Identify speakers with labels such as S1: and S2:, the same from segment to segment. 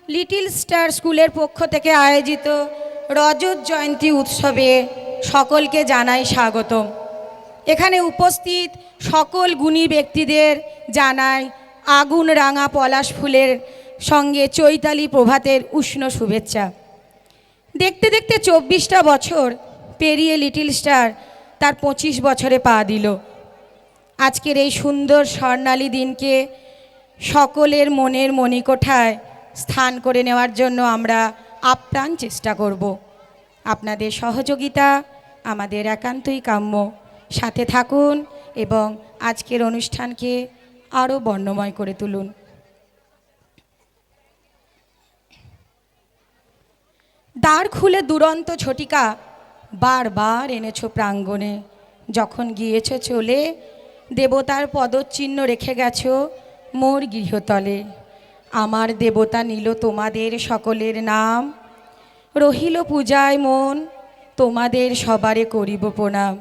S1: Little star স্কুলের পক্ষ থেকে আয়োজিত রজত জয়ন্তী উৎসবে সকলকে জানাই স্বাগতম। এখানে উপস্থিত সকল গুণী ব্যক্তিদের জানাই আগুন রাঙা পলাশ ফুলের সঙ্গে চৈতালি প্রভাতের উষ্ণ শুভেচ্ছা। দেখতে দেখতে 24টা বছর পেরিয়ে লিটল স্টার তার 25 বছরে পা দিল। আজকের এই সুন্দর স্বর্ণালী দিনকে সকলের মনের মণিকোঠায় স্থান করে নেওয়ার জন্য আমরা আপ্রাণ চেষ্টা করব। আপনাদের সহযোগিতা আমাদের একান্তই কাম্য। সাথে থাকুন এবং আজকের অনুষ্ঠানকে আরও বর্ণময় করে তুলুন। দ্বার খুলে দুরন্ত ঝটিকা বারবার এনেছো প্রাঙ্গণে, যখন গিয়েছ চলে দেবতার পদচিহ্ন রেখে গেছো মোর গৃহতলে। আমার দেবতা নিল তোমাদের সকলের নাম, রহিল পূজায় মন তোমাদের সবারে করিব প্রণাম।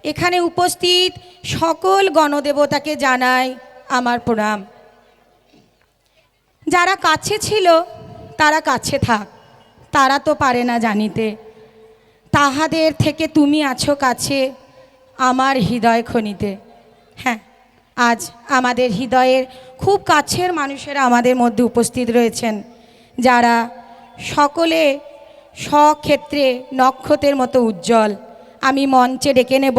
S1: এখানে উপস্থিত সকল গণদেবতাকে জানাই আমার প্রণাম। যারা কাছে ছিল তারা কাছে থাক, তারা তো পারে না জানিতে, তাহাদের থেকে তুমি আছো কাছে আমার হৃদয় খনিতে। হ্যাঁ, আজ আমাদের হৃদয়ের খুব কাছের মানুষেরা আমাদের মধ্যে উপস্থিত রয়েছেন, যারা সকলে স্বক্ষেত্রে নক্ষত্রের মতো উজ্জ্বল। আমি মঞ্চে ডেকে নেব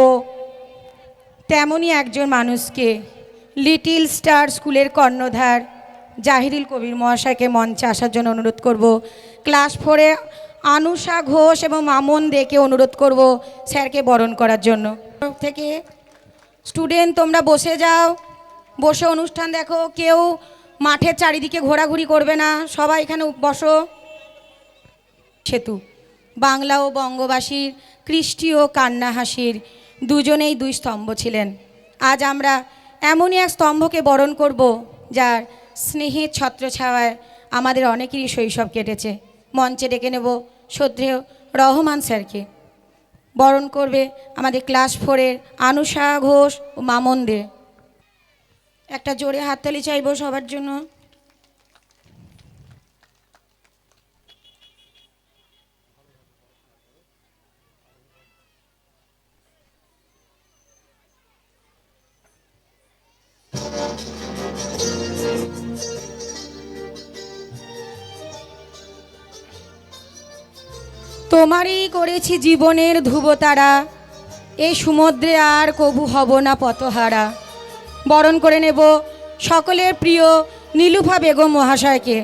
S1: তেমনই একজন মানুষকে, লিটল স্টার স্কুলের কর্ণধার জাহিরুল কবির মহাশয়কে মঞ্চে আসার জন্য অনুরোধ করব। ক্লাস 4-এ আনুষা ঘোষ এবং মামন দেকে অনুরোধ করব স্যারকে বরণ করার জন্য। থেকে স্টুডেন্ট তোমরা বসে যাও, বসে অনুষ্ঠান দেখো, কেউ মাঠের চারিদিকে ঘোরাঘুরি করবে না, সবাই এখানে বসো। সেতু বাংলা ও বঙ্গবাসীর কৃষ্টি ও কান্না হাসির দুজনেই দুই স্তম্ভ ছিলেন। আজ আমরা এমনই এক স্তম্ভকে বরণ করব যার স্নেহের ছত্রছায়ায় আমাদের অনেকেরই শৈশব কেটেছে। মঞ্চে ডেকে নেব শ্রদ্ধেয় রহমান স্যারকে। বরণ করবে আমাদের ক্লাস 4-এর আনুষা ঘোষ ও মামন দে। একটা জোরে হাততালি চাইব সবার জন্য। তোমারই করেছি জীবনের ধ্রুবতারা, এই সমুদ্রে আর কবু হব না পথহারা। বরণ করে নেব সকলের প্রিয় নীলুফা বেগম মহাশয়কে।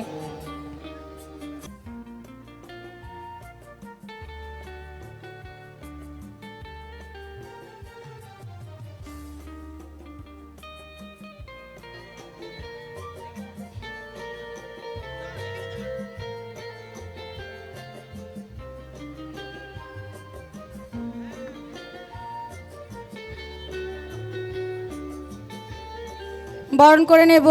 S1: বরণ করে নেব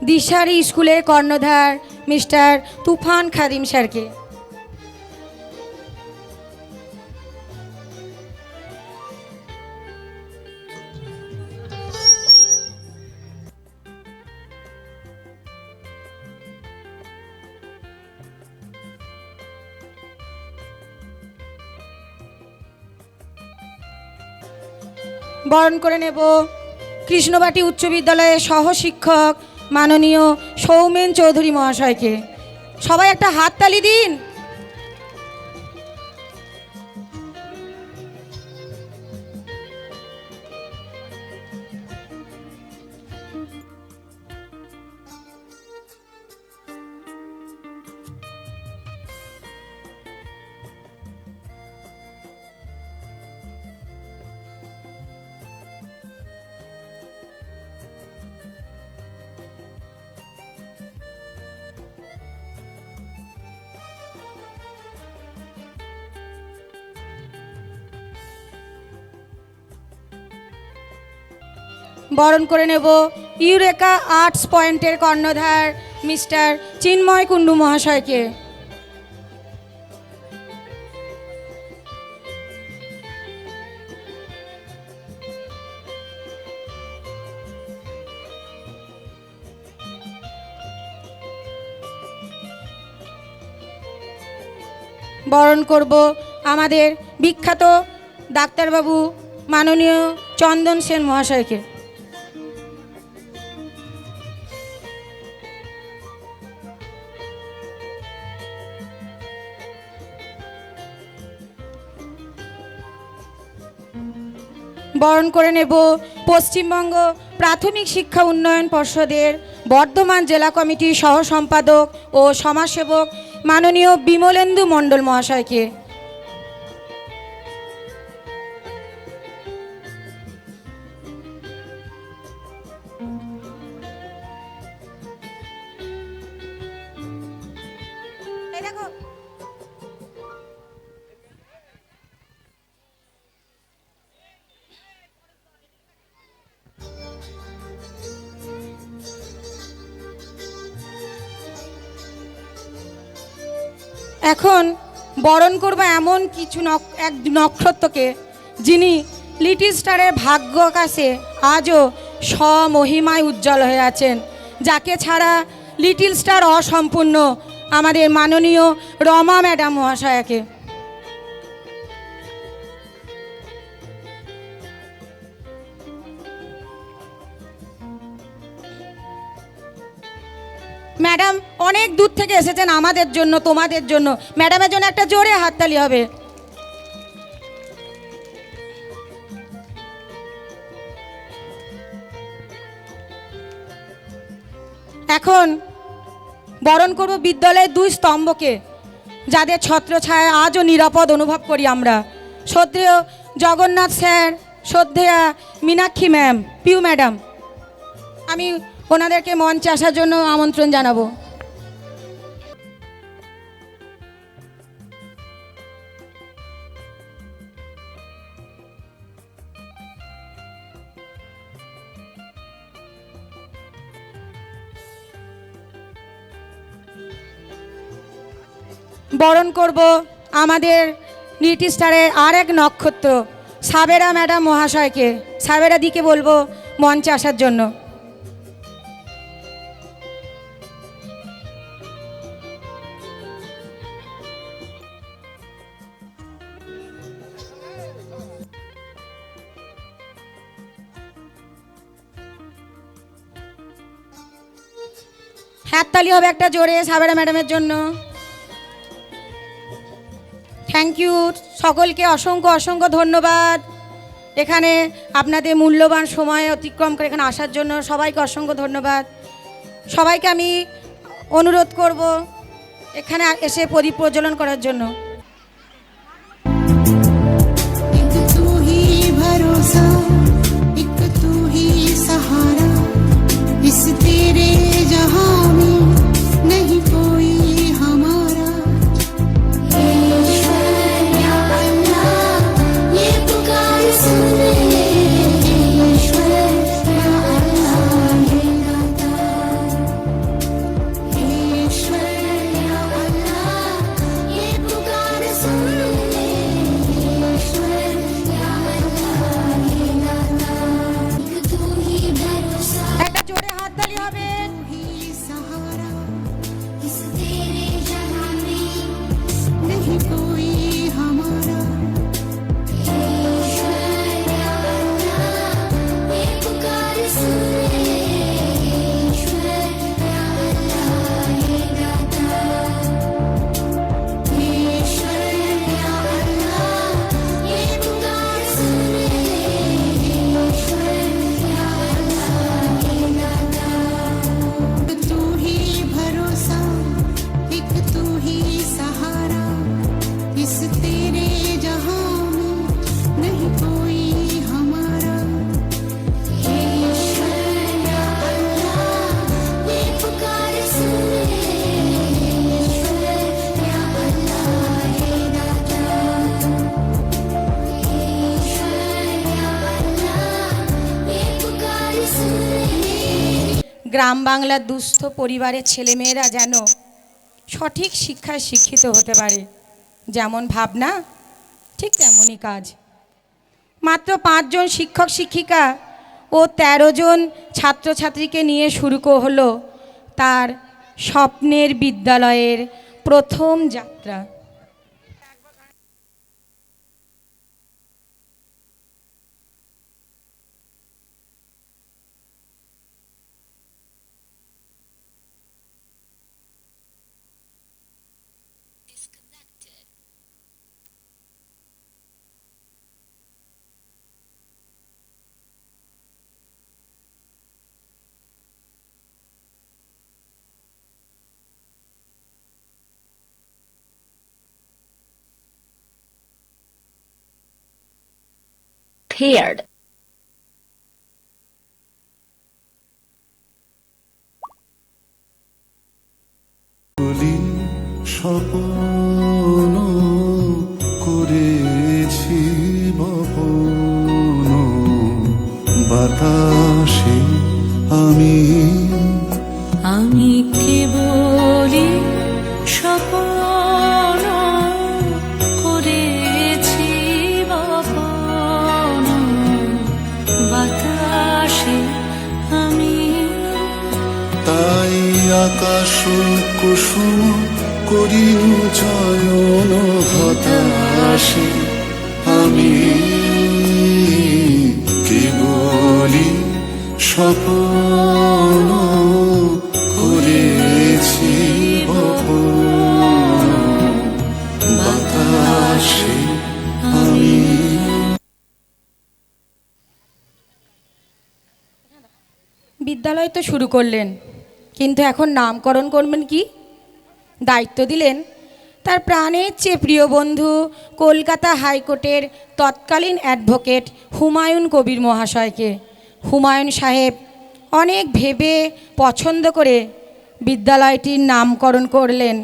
S1: দিশারি স্কুলের কর্ণধার মিস্টার তুফান খাদিম স্যারকে। বরণ করে নেব কৃষ্ণবাটি উচ্চ বিদ্যালয়ের সহশিক্ষক মাননীয় সৌমেন চৌধুরী মহাশয়কে। সবাই একটা হাততালি দিন। বরণ করে নেব ইউরেকা আর্টস পয়েন্টের কর্ণধার মিস্টার চিন্ময় কুণ্ডু মহাশয়কে। বরণ করব আমাদের বিখ্যাত ডাক্তারবাবু মাননীয় চন্দন সেন মহাশয়কে। বরণ করে নেব পশ্চিমবঙ্গ প্রাথমিক শিক্ষা উন্নয়ন পর্ষদের বর্ধমান জেলা কমিটির সহ সম্পাদক ও সমাজসেবক মাননীয় বিমলেন্দু মণ্ডল মহাশয়কে। এখন বরণ করব এমন কিছু এক নক্ষত্রকে, যিনি লিটল স্টারের ভাগ্য আকাশে আজও স্বমহিমায় উজ্জ্বল হয়ে আছেন, যাকে ছাড়া লিটল স্টার অসম্পূর্ণ, আমাদের মাননীয় রমা ম্যাডাম মহাশয়াকে। ম্যাডাম অনেক দূর থেকে এসেছেন আমাদের জন্য, তোমাদের জন্য। ম্যাডামের জন্য একটা জোরে হাততালি হবে। এখন বরণ করব বিদ্যালয়ের দুই স্তম্ভকে, যাদের ছত্রছায়ায় আজও নিরাপদ অনুভব করি আমরা। শ্রদ্ধেয় জগন্নাথ স্যার, শ্রদ্ধেয়া মীনাক্ষী ম্যাম, পিউ ম্যাডাম, আমি ওনাদেরকে মঞ্চে আসার জন্য আমন্ত্রণ জানাবো। বরণ করব আমাদের লিটল স্টারের আর এক নক্ষত্র সাবেরা ম্যাডাম মহাশয়কে। সাবেরা দিকে বলবো মঞ্চে আসার জন্য। হাততালি হবে একটা জোরে সাবেরা ম্যাডামের জন্য। থ্যাংক ইউ সকলকে, অসংখ্য অসংখ্য ধন্যবাদ এখানে আপনাদের মূল্যবান সময় অতিক্রম করে এখানে আসার জন্য। সবাইকে অসংখ্য ধন্যবাদ। সবাইকে আমি অনুরোধ করব এখানে এসে প্রদীপ প্রজ্বলন করার জন্য। গ্রাম বাংলার দুস্থ পরিবারের ছেলেমেয়েরা যেন সঠিক শিক্ষায় শিক্ষিত হতে পারে, যেমন ভাবনা ঠিক তেমনই কাজ। মাত্র 5 জন শিক্ষক শিক্ষিকা ও 13 জন ছাত্রছাত্রীকে নিয়ে শুরু হলো তার স্বপ্নের বিদ্যালয়ের প্রথম যাত্রা।
S2: prepared.
S3: স্বপ্ন করেছি বপন বাতাসে আমি
S4: কেবলি স্বপ্ন করেছি বপন বাতাসে আমি
S3: তাই আকাশ কুসুম করিনু চয়ন হতাশে আমি কেবলি স্বপ্ন করেছি বপন বাতাসে আমি।
S1: বিদ্যালয় তো শুরু করলেন, কিন্তু এখন নামকরণ করবেন কি? দায়িত্ব দিলেন তার প্রাণের চেয়ে প্রিয় বন্ধু কলকাতা হাইকোর্টের তৎকালীন অ্যাডভোকেট হুমায়ুন কবির মহাশয়কে। হুমায়ুন সাহেব অনেক ভেবে পছন্দ করে বিদ্যালয়টির নামকরণ করলেন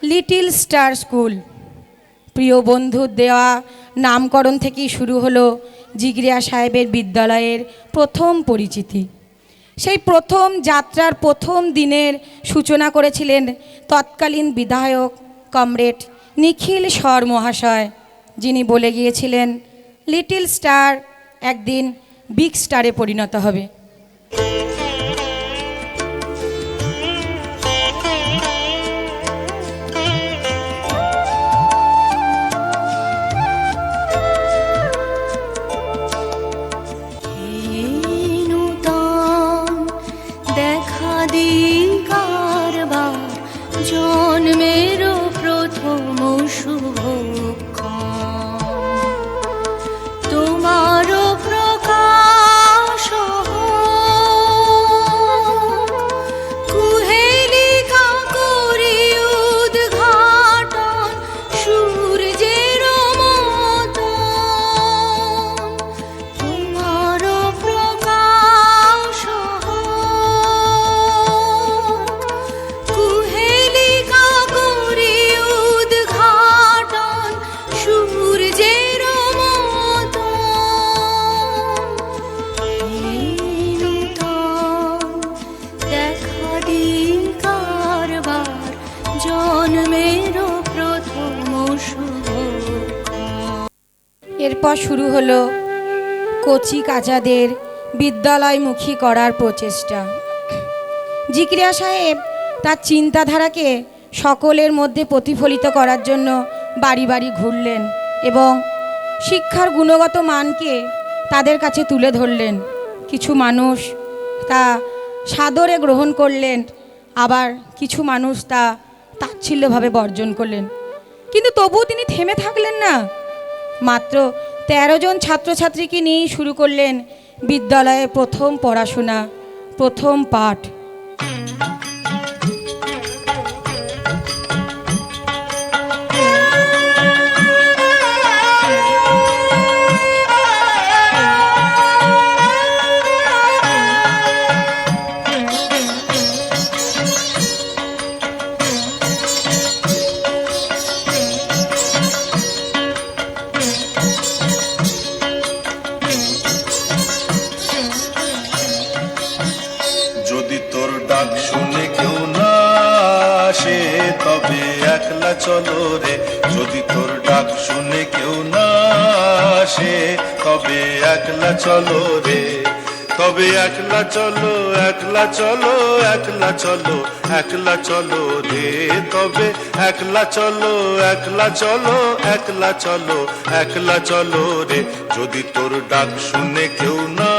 S1: লিটল স্টার স্কুল। প্রিয় বন্ধুর দেওয়া নামকরণ থেকেই শুরু হলো জিগরিয়া সাহেবের বিদ্যালয়ের প্রথম পরিচিতি। সেই প্রথম যাত্রার প্রথম দিনের সূচনা করেছিলেন তৎকালীন বিধায়ক কমরেড নিখিল সর মহাশয়, যিনি বলে গিয়েছিলেন লিটল স্টার একদিন বিগ স্টারে পরিণত হবে।
S4: জন্মেরও প্রথম শুভক্ষণ তোমারও প্রকাশ কুহেলিকা করি উদ্ঘাটন সূর্যের মতন তোমারও প্রকাশ
S1: এরপর শুরু হলো কচি কাচাদের বিদ্যালয়মুখী করার প্রচেষ্টা। জিগরিয়া সাহেব তার চিন্তাধারাকে সকলের মধ্যে প্রতিফলিত করার জন্য বাড়ি বাড়ি ঘুরলেন এবং শিক্ষার গুণগত মানকে তাদের কাছে তুলে ধরলেন। কিছু মানুষ তা সাদরে গ্রহণ করলেন, আবার কিছু মানুষ তা তাচ্ছিল্যভাবে বর্জন করলেন। কিন্তু তবুও তিনি থেমে থাকলেন না। মাত্র ১৩ জন ছাত্রছাত্রীকে নিয়েই শুরু করলেন বিদ্যালয়ে প্রথম পড়াশোনা, প্রথম পাঠ।
S3: ডাক শুনে কেউ না আসে তবে একলা চলো রে, যদি তোর ডাক শুনে কেউ না আসে তবে একলা চলো রে, তবে একলা চলো একলা চলো একলা চলো একলা চলো রে, তবে একলা চলো একলা চলো একলা চলো একলা চলো রে, যদি তোর ডাক শুনে কেউ না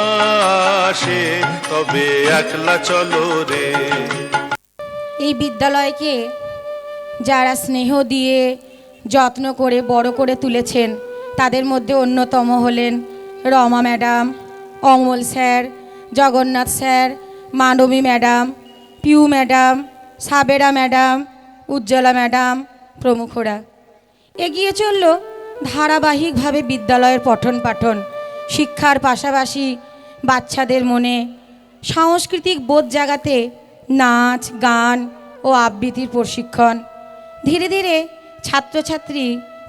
S3: আসে তবে একলা চলো রে।
S1: এই বিদ্যালয়কে যারা স্নেহ দিয়ে যত্ন করে বড় করে তুলেছেন তাদের মধ্যে অন্যতম হলেন Rama madam, Amal sir, Jagannath sir, Manabi madam, Piu madam, Sabera madam, Ujjwala madam প্রমুখরা। এগিয়ে চলল ধারাবাহিকভাবে বিদ্যালয়ের পঠন পাঠন। শিক্ষার পাশাপাশি বাচ্চাদের মনে সাংস্কৃতিক বোধ জাগাতে নাচ গান ও আবৃত্তির প্রশিক্ষণ। ধীরে ধীরে ছাত্রছাত্রী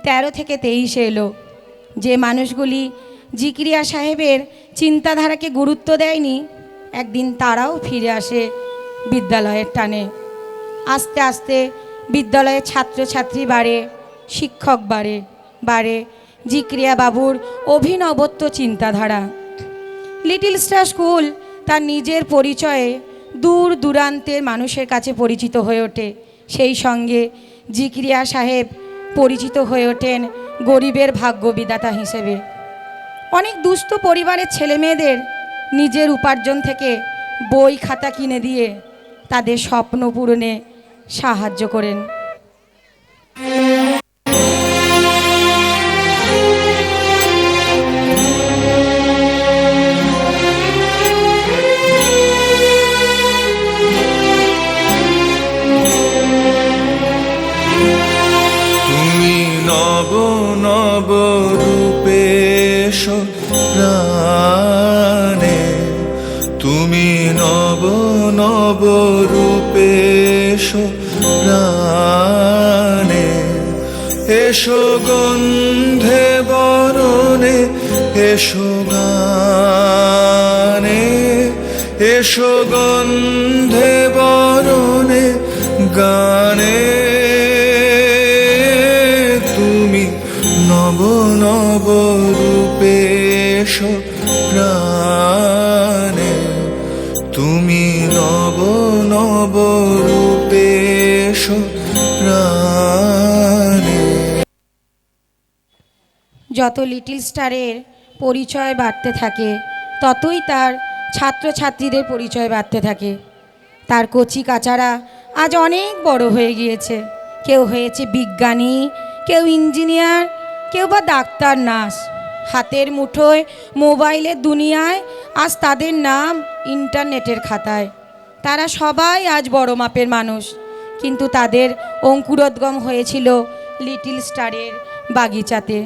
S1: 13 থেকে 23 এলো। যে মানুষগুলি জিকিরিয়া সাহেবের চিন্তাধারাকে গুরুত্ব দেয়নি, একদিন তারাও ফিরে আসে বিদ্যালয়ের টানে। আস্তে আস্তে বিদ্যালয়ে ছাত্রছাত্রী বাড়ে, শিক্ষক বাড়ে জিকিরিয়া বাবুর অভিনবত্ব চিন্তাধারা। লিটল স্টার স্কুল তার নিজের পরিচয়ে দূর দূরান্তের মানুষের কাছে পরিচিত হয়ে ওঠে। সেই সঙ্গে জিকিরিয়া সাহেব পরিচিত হয়ে ওঠেন গরিবের ভাগ্য বিধাতা হিসেবে। অনেক দুস্থ পরিবারের ছেলেমেয়েদের নিজের উপার্জন থেকে বই খাতা কিনে দিয়ে তাদের স্বপ্ন পূরণে সাহায্য করেন।
S3: তুমি নব নব রূপে এসো প্রাণে, তুমি নব নব রূপে এসো প্রাণে, এসো গন্ধে বরণে, এসো গানে, এসো গন্ধে বরণে গানে, তুমি নব নব রূপে এসো প্রাণে, তুমি নব নব রূপে এসো প্রাণে।
S1: যত লিটল স্টারের পরিচয় বাড়তে থাকে, ততই তার ছাত্রছাত্রীদের পরিচয় বাড়তে থাকে। তার কচি কাচারা আজ অনেক বড় হয়ে গিয়েছে। কেউ হয়েছে বিজ্ঞানী, কেউ ইঞ্জিনিয়ার, কেউ বা ডাক্তার, নার্স। হাতের মুঠোয় মোবাইলের দুনিয়ায় আজ তাদের নাম ইন্টারনেটের খাতায়। তারা সবাই আজ বড় মাপের মানুষ, কিন্তু তাদের অঙ্কুরোদ্গম হয়েছিল লিটল স্টারের বাগিচাতে।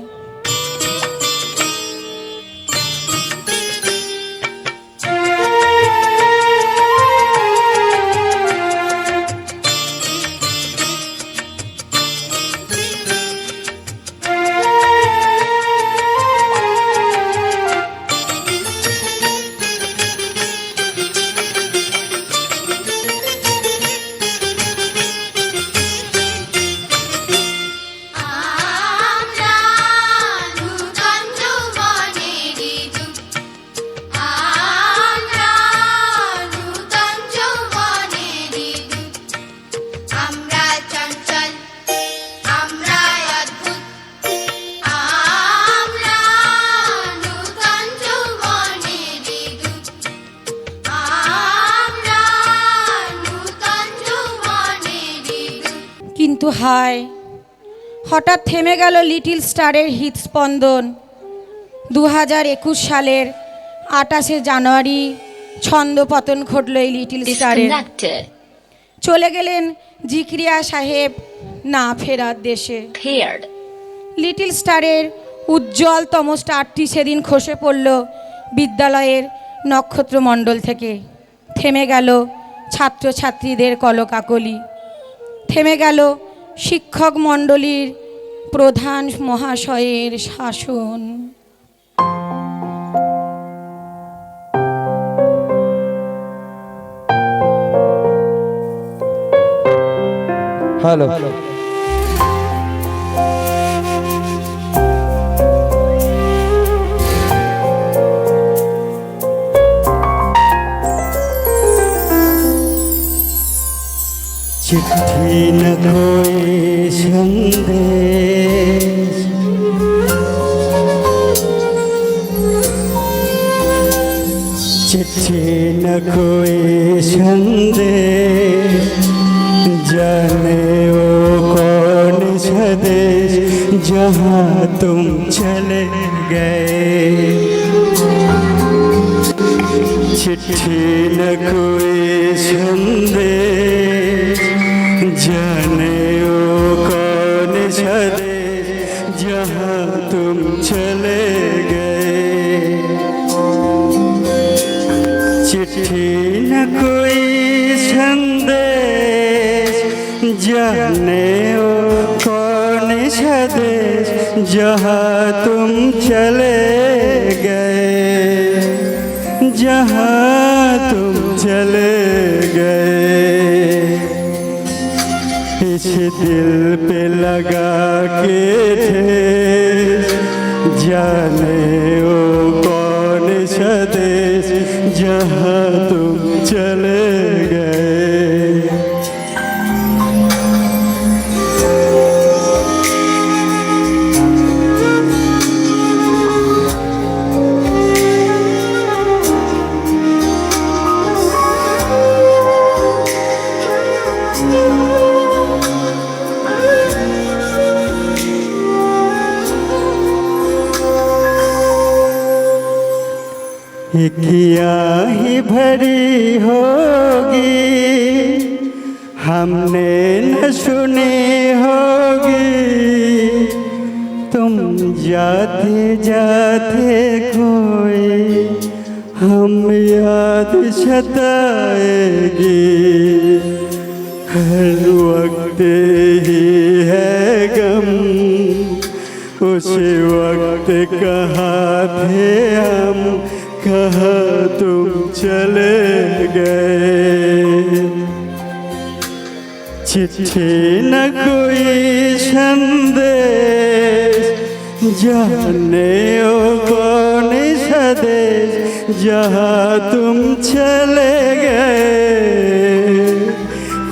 S1: কিন্তু হায়, হঠাৎ থেমে গেল লিটল স্টারের হৃদস্পন্দন। 2021 সালের 28শে জানুয়ারি ছন্দপতন ঘটল এই লিটল স্টারের। চলে গেলেন জিকিরিয়া সাহেব না ফেরার দেশে। লিটল স্টারের উজ্জ্বলতম স্টারটি সেদিন খসে পড়ল বিদ্যালয়ের নক্ষত্রমণ্ডল থেকে। থেমে গেল ছাত্রছাত্রীদের কলকাকলি, থেমে গেল শিক্ষক মণ্ডলীর প্রধান মহাশয়ের শাসন।
S2: হ্যালো, चिट्ठी न कोई संदेश, चिट्ठी न कोई संदेश, जाने वो कौन सा देश जहाँ तुम चले गए। चिट्ठी न कोई संदेश, जाने वो कौन सा देश जहाँ तुम चले गए। जहाँ तुम चले गए, जहाँ तुम चले गए। इस दिल पे लगा के ठेस, जाने वो कौन सा देश जहाँ तुम चले गए। किया ही भरी होगी, हमने न सुनी होगी। तुम जाते जाते कोई हम याद सताएगी। हर वक्त ही है गम, उस वक्त कहाँ थे हम, कहाँ तुम चले गए। चिट्ठी न कोई संदेश, जाने ओ कौन सा देश जहाँ तुम चले गए,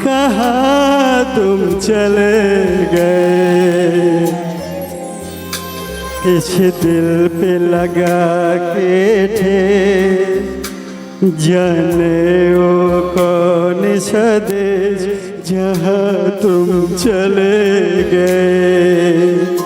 S2: कहाँ तुम चले गए। इस दिल पे लगा के ठेस, जाने वो कौन सा देश जहाँ तुम चले गए।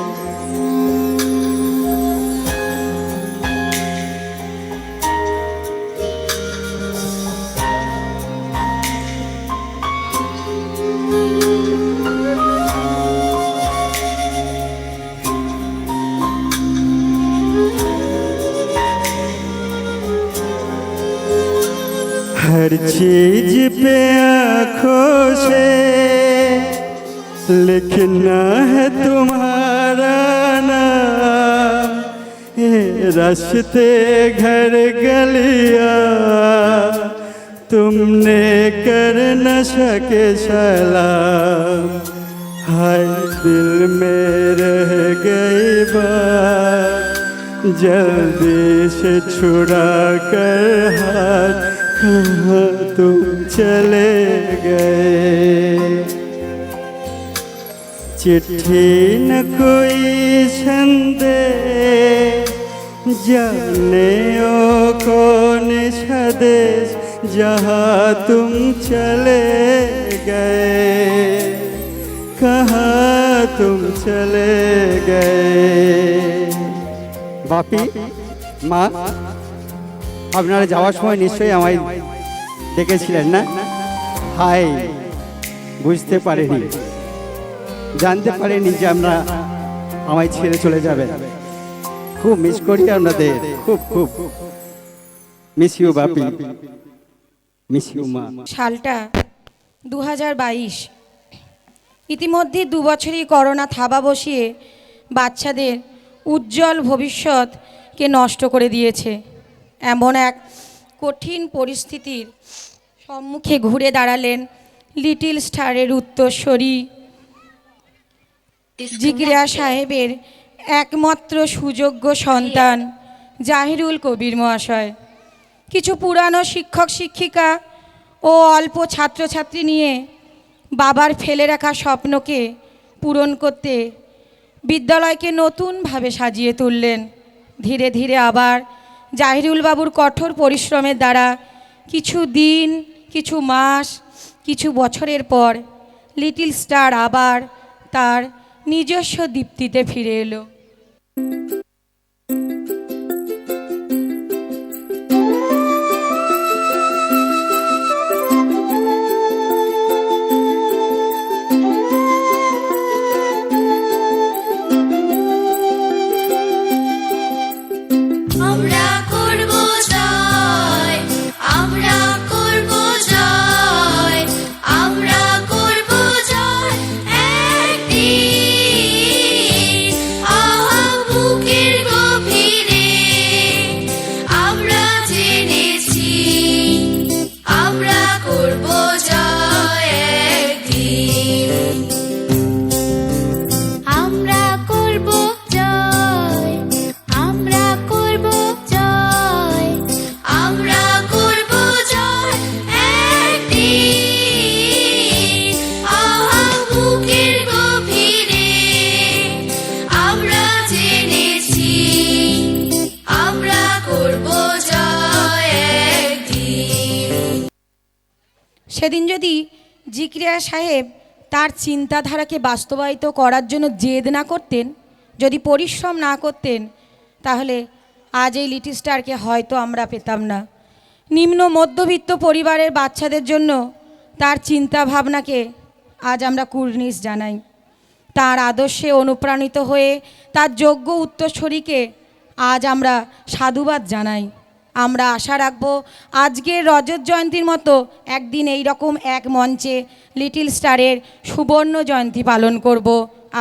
S2: हर चीज पे आँखों से लिखना है तुम्हारा नाम। ये रास्ते घर गलियाँ तुमने कर न सके सलाम। हाय दिल में रह गई बात, जल्दी से छुड़ा कर हाथ, कहाँ तुम चले गए। चिट्ठी न कोई संदेश, जाने ओ कौन सा देश जहाँ तुम चले गए, कहाँ तुम चले गए। बापी মা, আপনারা যাওয়ার সময় নিশ্চয়ই আমায় ডেকেছিলেন না? হাই, বুঝতে পারিনি, জানতে পারিনি যে আমরা আমায় ছেড়ে চলে যাবেন। খুব মিস করি আপনাদের, খুব খুব মিস ইউ বাপি, মিস ইউ মা।
S1: সালটা 2022। ইতিমধ্যে 2 বছরই করোনা থাবা বসিয়ে বাচ্চাদের উজ্জ্বল ভবিষ্যৎকে নষ্ট করে দিয়েছে। এমন এক কঠিন পরিস্থিতির সম্মুখে ঘুরে দাঁড়ালেন লিটল স্টারের উত্তরসূরি জিগরা সাহেবের একমাত্র সুযোগ্য সন্তান জাহিরুল কবির মহাশয়। কিছু পুরানো শিক্ষক শিক্ষিকা ও অল্প ছাত্রছাত্রী নিয়ে বাবার ফেলে রাখা স্বপ্নকে পূরণ করতে বিদ্যালয়কে নতুনভাবে সাজিয়ে তুললেন। ধীরে ধীরে আবার জাহিরুল বাবুর কঠোর পরিশ্রমের দ্বারা কিছু দিন, কিছু মাস, কিছু বছরের পর লিটল স্টার আবার তার নিজস্ব দীপ্তিতে ফিরে এলো।
S4: আমরা করব জয়, আমরা করব জয়, আমরা করব জয়। একদিন
S1: সেদিন যদি জিক্রিয়া সাহেব তার চিন্তাধারাকে বাস্তবায়িত করার জন্য জেদ না করতেন, যদি পরিশ্রম না করতেন, তাহলে আজ এই লিটল স্টারকে হয়তো আমরা পেতাম না। নিম্ন মধ্যবিত্ত পরিবারের বাচ্চাদের জন্য তার চিন্তা ভাবনাকে আজ আমরা কুর্নিশ জানাই। তার আদর্শে অনুপ্রাণিত হয়ে তার যোগ্য উত্তরসূরিকে আজ আমরা সাধুবাদ জানাই। আমরা আশা রাখব আজকের রজত জয়ন্তীর মতো একদিন এই রকম এক মঞ্চে লিটল স্টারের সুবর্ণ জয়ন্তী পালন করব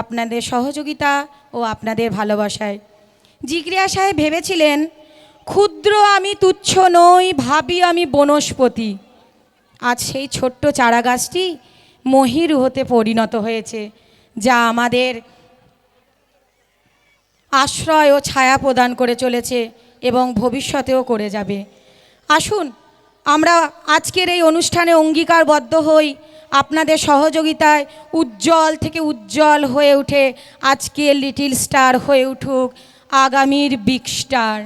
S1: আপনাদের সহযোগিতা ও আপনাদের ভালোবাসায়। জিক্রিয়া সাহেব ভেবেছিলেন, ক্ষুদ্র আমি তুচ্ছ নই, ভাবি আমি বনস্পতি। আজ সেই ছোট্ট চারাগাছটি মহিরু হতে পরিণত হয়েছে, যা আমাদের আশ্রয় ও ছায়া প্রদান করে চলেছে এবং ভবিষ্যতেও করে যাবে। আসুন আমরা আজকের এই অনুষ্ঠানে অঙ্গীকারবদ্ধ হই, আপনাদের সহযোগিতায় উজ্জ্বল থেকে উজ্জ্বল হয়ে উঠে আজকের লিটল স্টার হয়ে উঠুক আগামীর বিগ স্টার।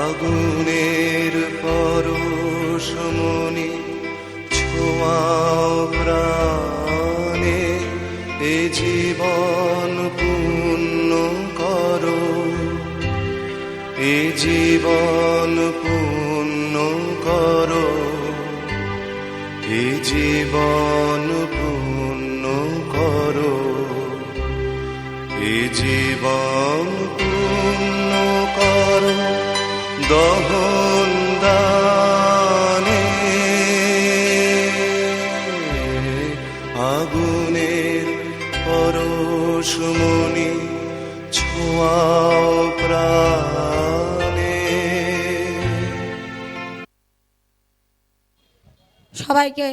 S3: আগুনের পরশমণি ছোঁয়াও প্রাণে, এ জীবন পূর্ণ করো, এ জীবন পূর্ণ করো, এ জীবন পূর্ণ করো, এ জীবন পূর্ণ করো দহন দানে। আগুনের পরশমণি ছোঁয়াও প্রাণে।
S1: সবাইকে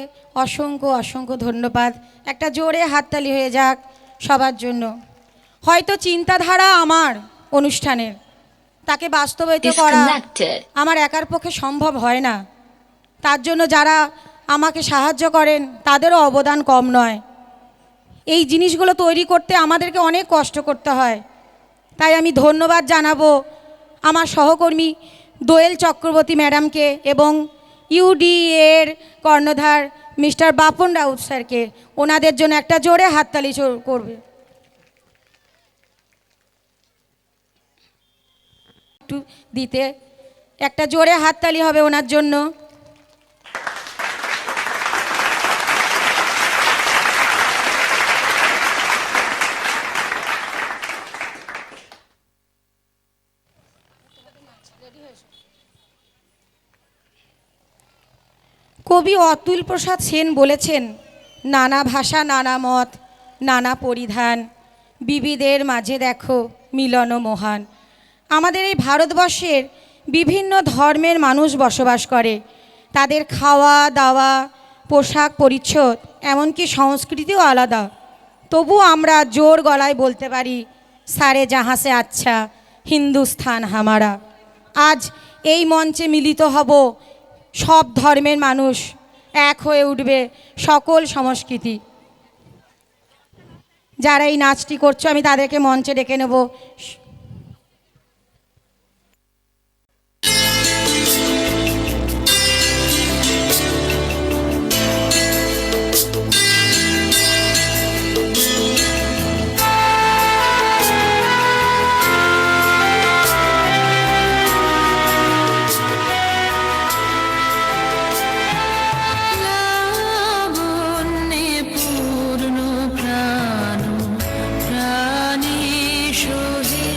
S1: অসংখ্য অসংখ্য ধন্যবাদ। একটা জোরে হাততালি হয়ে যাক সবার জন্য। হয়তো চিন্তাধারা আমার অনুষ্ঠানের, তাকে বাস্তবায়িত করা আমার একার পক্ষে সম্ভব হয় না। তার জন্য যারা আমাকে সাহায্য করেন তাদেরও অবদান কম নয়। এই জিনিসগুলো তৈরি করতে আমাদেরকে অনেক কষ্ট করতে হয়। তাই আমি ধন্যবাদ জানাবো আমার সহকর্মী দোয়েল চক্রবর্তী ম্যাডামকে এবং ইউডি এর কর্ণধার মিস্টার বাপন রাউত স্যারকে। ওনাদের জন্য একটা জোরে হাততালি করবে। দিতে একটা জোরে হাততালি হবে ওনার জন্য। কবি অতুল প্রসাদ সেন বলেছেন, নানা ভাষা নানা মত নানা পরিধান, বিবিধের মাঝে দেখো মিলন মহান। আমাদের এই ভারতবর্ষের বিভিন্ন ধর্মের মানুষ বসবাস করে। তাদের খাওয়া দাওয়া, পোশাক পরিচ্ছদ, এমনকি সংস্কৃতিও আলাদা। তবু আমরা জোর গলায় বলতে পারি, সারে জাহাঁ সে আচ্ছা হিন্দুস্তান হামারা। আজ এই মঞ্চে মিলিত হব সব ধর্মের মানুষ, এক হয়ে উঠবে সকল সংস্কৃতি। যারা এই নাচটি করছো আমি তাদেরকে মঞ্চে ডেকে নেব।
S4: পূর্ণ প্রাণ প্রাণী সোহে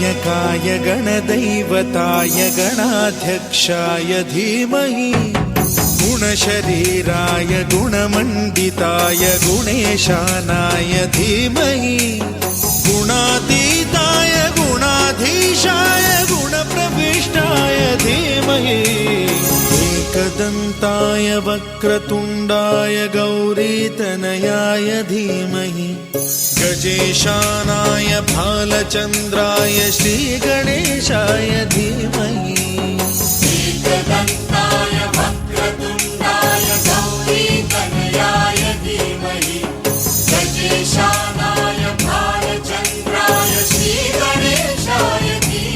S5: गणनायकाय गणदैवताय गणाध्यक्षाय धीमहि गुणशरीराय गुणमण्डिताय गुणेशानाय धीमहि गुणातीताय गुणाधीशाय गुणप्रविष्टाय धीमहि एकदन्ताय वक्रतुण्डाय गौरीतनयाय धीमहि गजेशानाय भालचन्द्राय श्रीगणेशाय धीमहि
S6: एकदन्ताय वक्रतुण्डाय गौरीतनयाय धीमहि गजेशानाय भालचन्द्राय श्रीगणेशाय धीमहि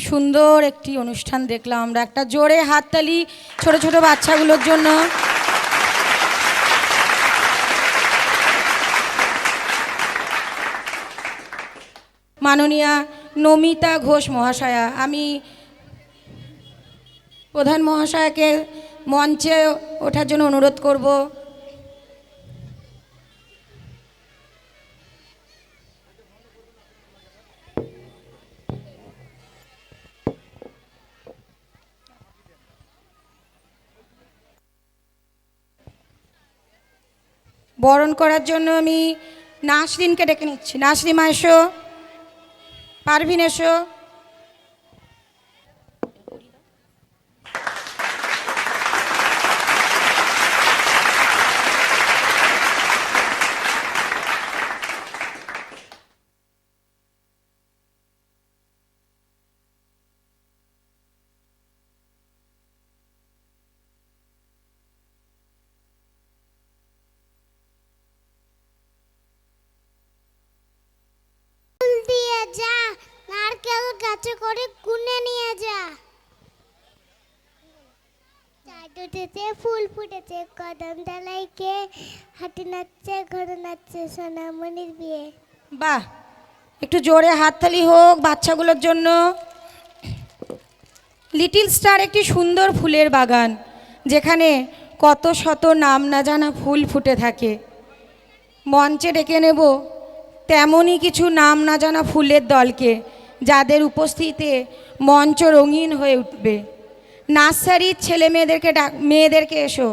S1: সুন্দর একটি অনুষ্ঠান দেখলাম আমরা। একটা জোরে হাততালি ছোট ছোট বাচ্চাগুলোর জন্য। মাননীয়া নমিতা ঘোষ মহাশয়া, আমি প্রধান মহাশয়াকে মঞ্চে ওঠার জন্য অনুরোধ করব। বরণ করার জন্য আমি নাসরিনকে ডেকে নিচ্ছি। নাসরিমা এসো, পারভিন এসো।
S7: দিয়ে যা, নারকেল গাছে করে কুনে নিয়ে যা। চাঁদ উঠেছে, ফুল ফুটেছে, কদম তলায় কে হাঁটি নাচছে, ঘরে নাচছে, সোনামণির বিয়ে।
S1: বাহ, একটু জোরে হাততালি হোক বাচ্চাগুলোর জন্য। লিটল স্টার একটি সুন্দর ফুলের বাগান, যেখানে কত শত নাম না জানা ফুল ফুটে থাকে। মঞ্চে ডেকে নেব তেমনই কিছু নাম না জানা ফুলের দলকে, যাদের উপস্থিতিতে মঞ্চ রঙিন হয়ে উঠবে। নার্সারির ছেলে মেয়েদেরকে এসো,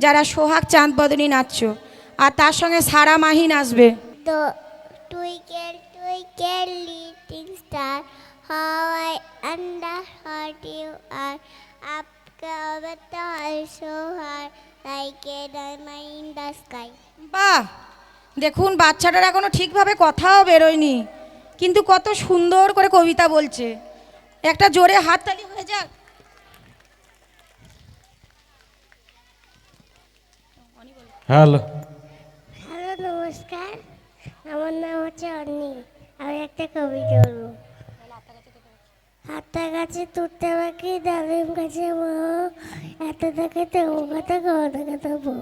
S1: যারা সোহাগ চাঁদ বদনী নাচছো, আর তার সঙ্গে সারা মাহি নাচবে।
S7: তো twinkle twinkle little star, how I under heart you are, আপকা অবতার সো হার like a diamond in the sky.
S1: বাহ, দেখুন বাচ্চাটার এখনো ঠিকভাবে কথাও বেরোয়নি, কিন্তু কত সুন্দর করে কবিতা বলছে। একটা জোরে হাততালি হয়ে যাক।
S8: হ্যালো,
S7: হ্যালো নমস্কার, আমার নাম হচ্ছে অন্নি। আমি একটা কবিতা বলবো। হাতা গাছে তুলতে বাকি, ডালিম গাছে বউ, এত দেখে তো কথা কো দেখে তো বউ।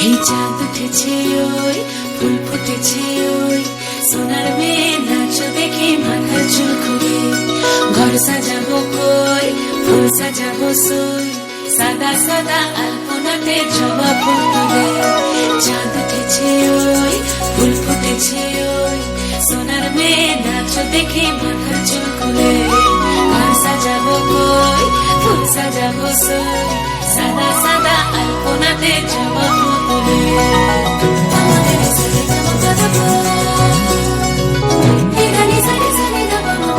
S4: এই চাঁদ উঠেছে ওই, ফুল ফুটেছে ওই, সোনার মেয়ে নাচ দেখে মাথার চুল খুলে। ঘর সাজাবো কই, ফুল সাজাবো সই, সাদা সাদা আলপনাতে জবা ফুল তুলে। চাঁদ উঠেছে ওই, ফুল ফুটেছে ওই, সোনার মেয়ে নাচ দেখে মাথার চুল খুলে। ঘর সাজাবো কই, ফুল সাজাবো সই, সাদা সাদা আলপনাতে জবা ফুল তুলে। আমাদের সাথে জবা কাটাবো, এখানে সারে সারে গাবো।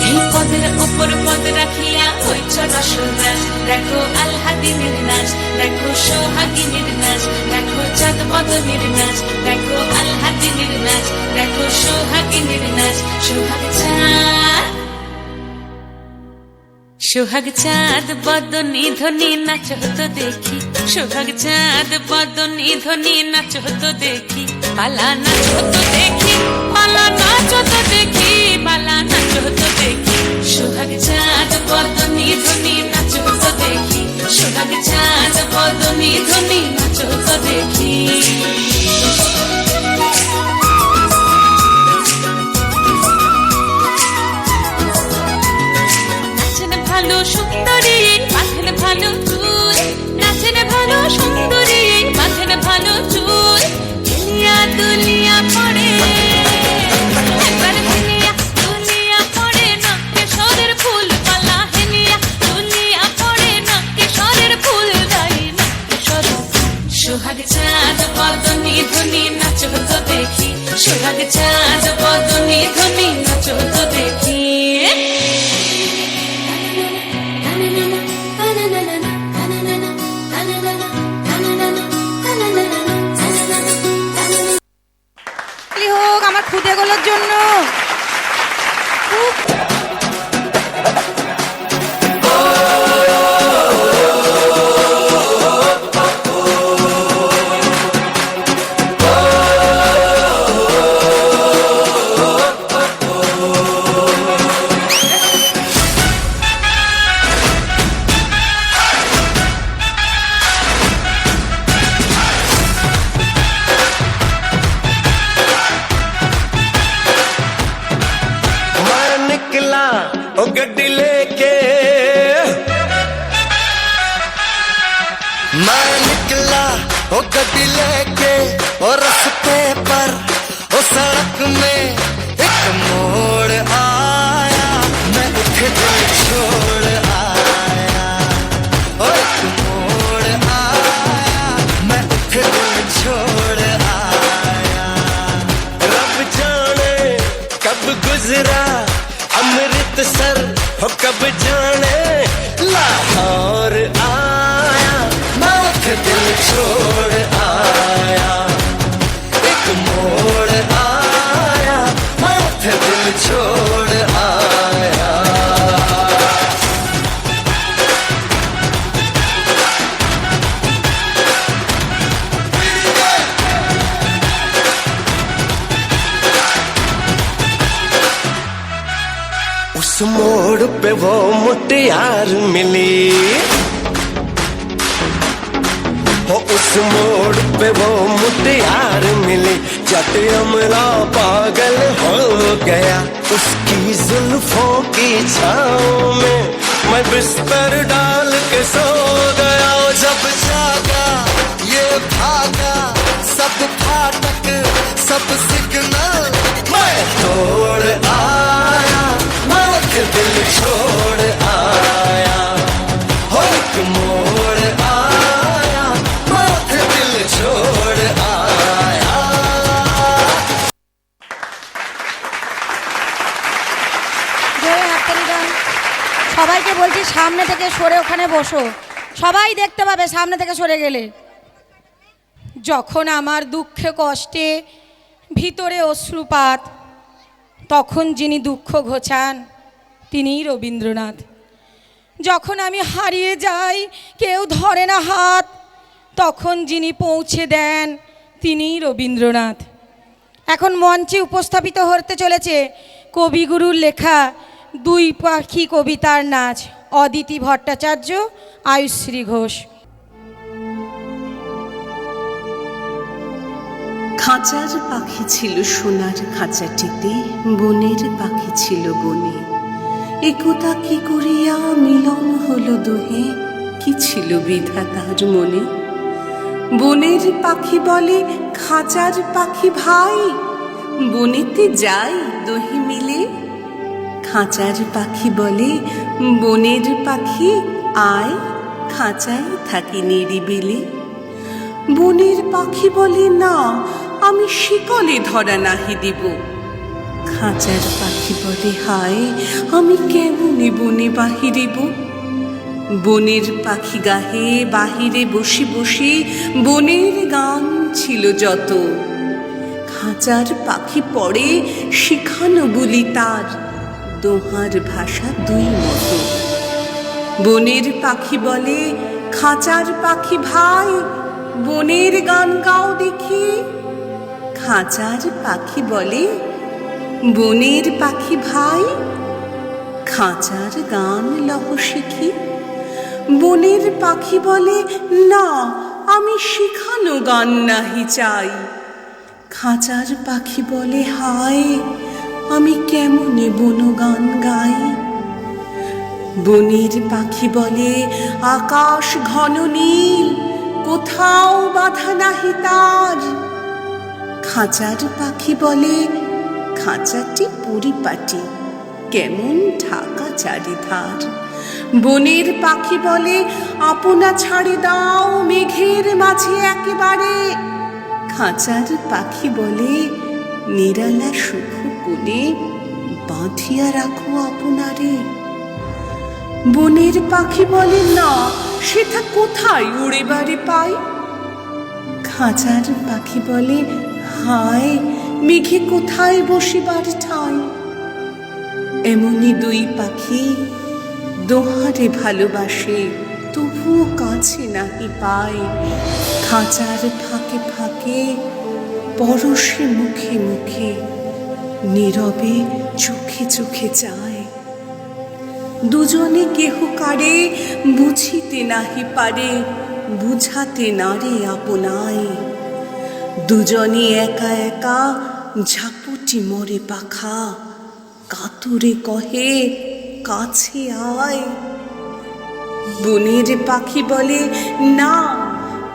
S4: এই পদের ওপর পদ রাখিয়া হইছ রসরাজ, দেখো আলহাদিনের নাচ, দেখো সোহাগিনীর নাচ, দেখো চাঁদ বদনের নাচ, দেখো আলহাদিনের নাচ, দেখো সোহাগিনীর নাচ। সোহাগ চাঁদ, সোহাগ চাঁদ বদনী ধ্বনি নাচ হতো দেখি, সোহাগ চাঁদ বদনী ধ্বনি নাচ হতো দেখি। পালা নাচ হতো দেখি, পালা নাচ হতো দেখি, পালা নাচ হতো দেখি। সোহাগ চাঁদ বদনী ধ্বনি নাচ হতো দেখি, সোহাগ চাঁদ বদনী ধ্বনি নাচ হতো দেখি। ভালো সুন্দরী মাথের ভালো চুল, নাচেন ভালো সুন্দরী মাথের ভালো চুল। হেলিয়া দুলিয়া পড়ে, একবার হেলিয়া দুলিয়া পড়ে, নকেশ্বরের ফুল পালা। হেলিয়া দুলিয়া পড়ে, নকেশ্বরের ফুল গাই নকেশ্বর। সোহাগ চাঁদ বদনী ধ্বনি নাচ হতো দেখি, সোহাগ চাঁদ বদনী ধ্বনি নাচ হতো দেখি।
S1: হোক আমার খুদেগুলোর জন্য।
S9: मैं निकला ओ गड्डी लेके ओ रस्ते पर ओ सड़क में एक मोड़ आया, मैं उठे दिल छोड़ आया, ओ एक मोड़ आया, मैं उठे दिल छोड़ आया। रब जाने कब गुजरा अमृतसर हो, कब जाने लाहौर आया, मैं उठ दिल छोड़ आया, एक मोड़ आया, मैं उठ दिल छोड़ आया। उस मोड़ पे वो मुटियार मिली हो, उस मोड़ पे वो मुटियार मिली, जट अमला पागल हो गया, उसकी जुल्फों की छाँव में मैं बिस्तर डाल के सो गया। जब जागा ये भागा सब फाटक सब सिग्नल मैं तोड़ आया, मैं उठ दिल छोड़ आया, हो एक मोड़ आया, मैं उठ दिल छोड़ आया।
S1: জোরে হাততালি দাও। সবাইকে বলছি সামনে থেকে সরে ওখানে বসো, সবাই দেখতে পাবে সামনে থেকে সরে গেলে। যখন আমার দুঃখে কষ্টে ভিতরে অশ্রুপাত, তখন যিনি দুঃখ ঘোচান তিনিই রবীন্দ্রনাথ। যখন আমি হারিয়ে যাই কেউ ধরে না হাত, তখন যিনি পৌঁছে দেন তিনিই রবীন্দ্রনাথ। এখন মঞ্চে উপস্থাপিত হতে চলেছে কবিগুরুর লেখা দুই পাখি কবিতার নাচ, অদিতি ভট্টাচার্য, আয়ুশ্রী ঘোষ।
S10: খাঁচার পাখি ছিল সোনার খাঁচাটিতে, বনের পাখি ছিল বনে, একতা কি করিয়া মিলন হলো দোহে, কি ছিল বিধাতার মনে। বনের পাখি বলে খাঁচার পাখি ভাই, বনেতে যাই দোহে মিলে। খাঁচার পাখি বলে বনের পাখি আয়, খাঁচায় থাকি নিরিবিলি। বনের পাখি বলে না আমি শিকলে ধরা নাহি দিব। খাঁচার পাখি বলে হায় আমি কেমনে বনে বাহিরিব। বনের পাখি গাহে বাহিরে বসে বসে বনের গান ছিল যত। খাঁচার পাখি পড়ে শিখানো বলি তার, দোহার ভাষা দুই মতো। বনের পাখি বলে খাঁচার পাখি ভাই, বনের গান গাও দেখি। খাঁচার পাখি বলে বনের পাখি ভাই, খাঁচার গান লহ শিখি। বনের পাখি বলে না আমি শিখানো গান নাহি চাই। খাঁচার পাখি বলে হায় আমি কেমনে বন গান গাই। বনের পাখি বলে আকাশ ঘন নীল, কোথাও বাধা নাহি তার। খাঁচার পাখি বলে খাঁচাটি পরিপাটি, কেমন ঢাকা চারিধার। বনের পাখি বলে আপনা ছাড়ে দাও মেঘের মাঝে একেবারে। খাঁচার পাখি বলে নিরালা সুখ কোণে বাঁধিয়া রাখো আপনারে। বনের পাখি বলে না সেটা কোথায় উড়িবারে পাই। খাঁচার পাখি বলে হায় মেঘে কোথায় বসিবার ঠাই। এমনি দুই পাখি দোহারে ভালোবাসে, তবুও কাছে নাহি পায়। খাঁচার ফাঁকে ফাঁকে পরশে মুখে মুখে, নীরবে চোখে চোখে চায়। দুজনে কেহ কারে বুঝিতে নাহি পারে, বুঝাতে নারে আপনায়। দুজনে একা একা ঝাপটি মরে পাখা, কাতুরে কহে কাছে আয়। বনের পাখি বলে না,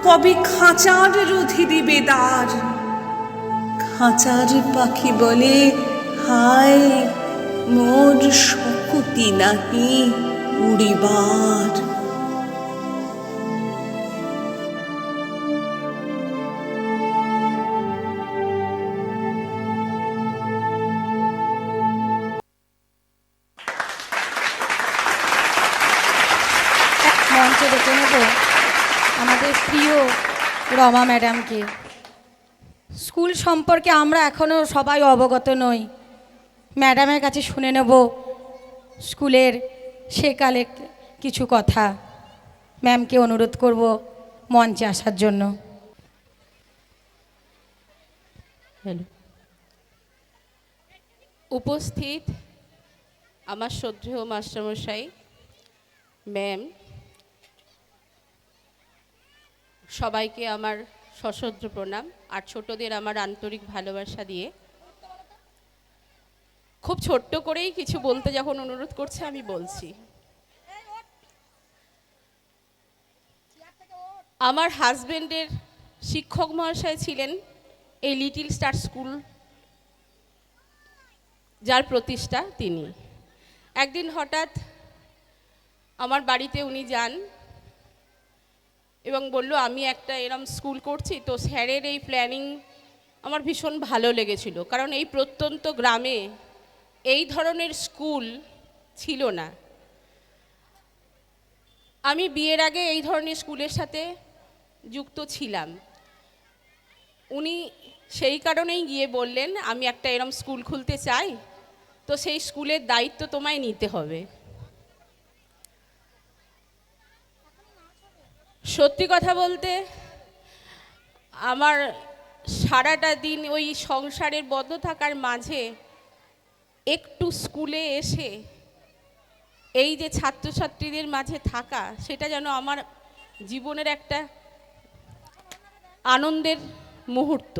S10: কবে খাঁচার রোধে দেবে দ্বার। খাঁচার পাখি বলে হায়, মোর শক্তি নাহি উড়িবার।
S1: মঞ্চে ডেকে নেব আমাদের প্রিয় রমা ম্যাডামকে। স্কুল সম্পর্কে আমরা এখনও সবাই অবগত নই। ম্যাডামের কাছে শুনে নেব স্কুলের সেকালে কিছু কথা। ম্যামকে অনুরোধ করব মঞ্চে আসার জন্য।
S11: হ্যালো, উপস্থিত আমার শ্রদ্ধেয় মাস্টারমশাই, ম্যাম, সবাইকে আমার সশ্রদ্ধ প্রণাম। আর ছোটদের আমার আন্তরিক ভালোবাসা দিয়ে খুব ছোট্ট করেই কিছু বলতে যখন অনুরোধ করছে আমি বলছি। আমার হাজবেন্ডের শিক্ষক মহাশয় ছিলেন এই লিটল স্টার স্কুল, যার প্রতিষ্ঠা তিনি। একদিন হঠাৎ আমার বাড়িতে উনি যান এবং বলল আমি একটা এরম স্কুল করছি। তো স্যারের এই প্ল্যানিং আমার ভীষণ ভালো লেগেছিল, কারণ এই প্রত্যন্ত গ্রামে এই ধরনের স্কুল ছিল না। আমি বিয়ের আগে এই ধরনের স্কুলের সাথে যুক্ত ছিলাম। উনি সেই কারণেই গিয়ে বললেন আমি একটা এরম স্কুল খুলতে চাই, তো সেই স্কুলের দায়িত্ব তোমায় নিতে হবে। সত্যি কথা বলতে আমার সারাটা দিন ওই সংসারের বদ্ধ থাকার মাঝে একটু স্কুলে এসে এই যে ছাত্রছাত্রীদের মাঝে থাকা, সেটা যেন আমার জীবনের একটা আনন্দের মুহূর্ত।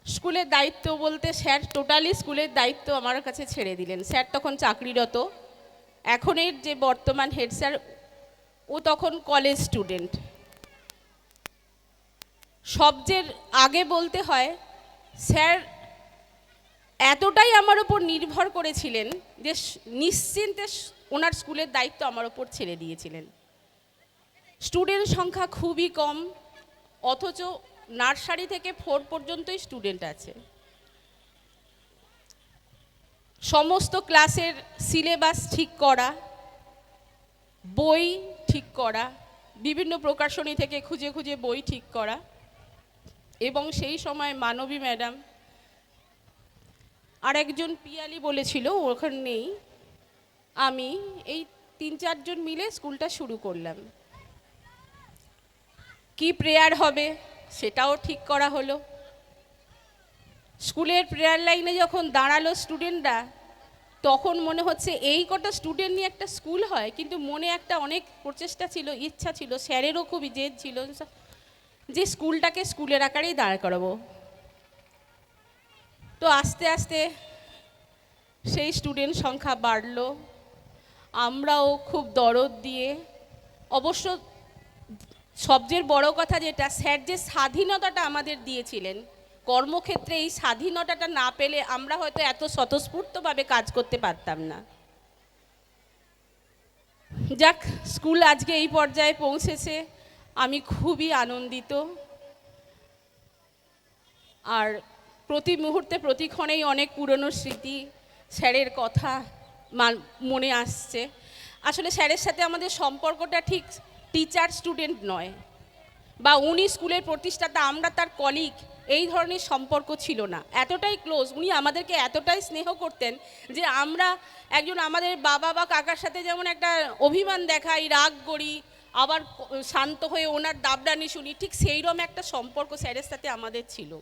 S11: স্কুলের দায়িত্ব বলতে স্যার টোটালি স্কুলের দায়িত্ব আমার কাছে ছেড়ে দিলেন। স্যার তখন চাকরিরত, এখনের যে বর্তমান হেড স্যার ও তখন কলেজ স্টুডেন্ট। সবচেয়ে আগে বলতে হয় স্যার এতটাই আমার ওপর নির্ভর করেছিলেন যে নিশ্চিন্তে ওনার স্কুলের দায়িত্ব আমার ওপর ছেড়ে দিয়েছিলেন। স্টুডেন্ট সংখ্যা খুবই কম, অথচ নার্সারি থেকে 4 পর্যন্তই স্টুডেন্ট আছে। সমস্ত ক্লাসের সিলেবাস ঠিক করা, বই ঠিক করা, বিভিন্ন প্রকাশনী থেকে খুঁজে খুঁজে বই ঠিক করা, এবং সেই সময় মানবী ম্যাডাম আর একজন পিয়ালি বলেছিল, ওখানে নেই, আমি এই 3-4 জন মিলে স্কুলটা শুরু করলাম। কি প্রেয়ার হবে সেটাও ঠিক করা হলো। স্কুলের প্রেয়ার লাইনে যখন দাঁড়ালো স্টুডেন্টরা, তখন মনে হচ্ছে এই কটা স্টুডেন্ট নিয়ে একটা স্কুল হয়, কিন্তু মনে একটা অনেক প্রচেষ্টা ছিল, ইচ্ছা ছিল, স্যারেরও খুব জেদ ছিল যে স্কুলটাকে স্কুলের আকারেই দাঁড় করাবো। তো আস্তে আস্তে সেই স্টুডেন্ট সংখ্যা বাড়লো। আমরাও খুব দরদ দিয়ে, অবশ্য সবচেয়ে বড় কথা যেটা, স্যার যে স্বাধীনতাটা আমাদের দিয়েছিলেন কর্মক্ষেত্রে, এই স্বাধীনতাটা না পেলে আমরা হয়তো এত স্বতঃস্ফূর্তভাবে কাজ করতে পারতাম না। যাক, স্কুল আজকে এই পর্যায়ে পৌঁছেছে, আমি খুবই আনন্দিত। আর প্রতি মুহূর্তে প্রতিক্ষণেই অনেক পুরনো স্মৃতি, স্যারের কথা মনে আসছে। আসলে স্যারের সাথে আমাদের সম্পর্কটা ঠিক টিচার স্টুডেন্ট নয়, বা উনি স্কুলের প্রতিষ্ঠাতা আমরা তার কলিগ, এই ধরনের সম্পর্ক ছিল না। এতটাই ক্লোজ, উনি আমাদেরকে এতটাই স্নেহ করতেন যে আমরা একজন আমাদের বাবা বা কাকার সাথে যেমন একটা অভিমান দেখাই, রাগ করি, আবার শান্ত হয়ে ওনার দাবদানি শুনি, ঠিক সেইরকম একটা সম্পর্ক স্যারের সাথে আমাদের ছিল।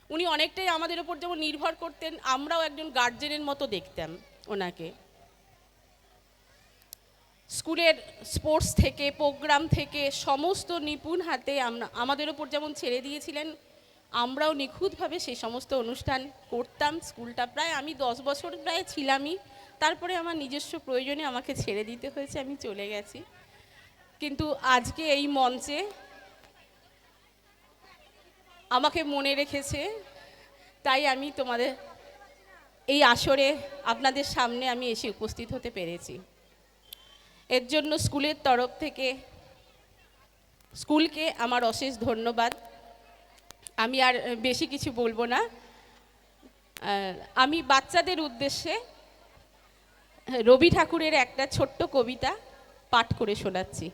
S11: উনি অনেকটাই আমাদের ওপর যেমন নির্ভর করতেন, আমরাও একজন গার্জেনের মতো দেখতাম ওনাকে। স্কুলের স্পোর্টস থেকে, প্রোগ্রাম থেকে সমস্ত নিপুণ হাতে আমাদের ওপর যেমন ছেড়ে দিয়েছিলেন, আমরাও নিখুঁতভাবে সেই সমস্ত অনুষ্ঠান করতাম। স্কুলটা প্রায় আমি 10 বছর প্রায় ছিলামই, তারপরে আমার নিজস্ব প্রয়োজনে আমাকে ছেড়ে দিতে হয়েছে, আমি চলে গেছি। কিন্তু আজকে এই মঞ্চে আমাকে মনে রেখেছে, তাই আমি তোমাদের এই আসরে আপনাদের সামনে আমি এসে উপস্থিত হতে পেরেছি। এর জন্য স্কুলের তরফ থেকে স্কুলকে আমার অশেষ ধন্যবাদ। আমি আর বেশি কিছু বলবো না। আমি বাচ্চাদের উদ্দেশ্যে রবি ঠাকুরের একটা ছোট্ট কবিতা পাঠ করে শোনাচ্ছি।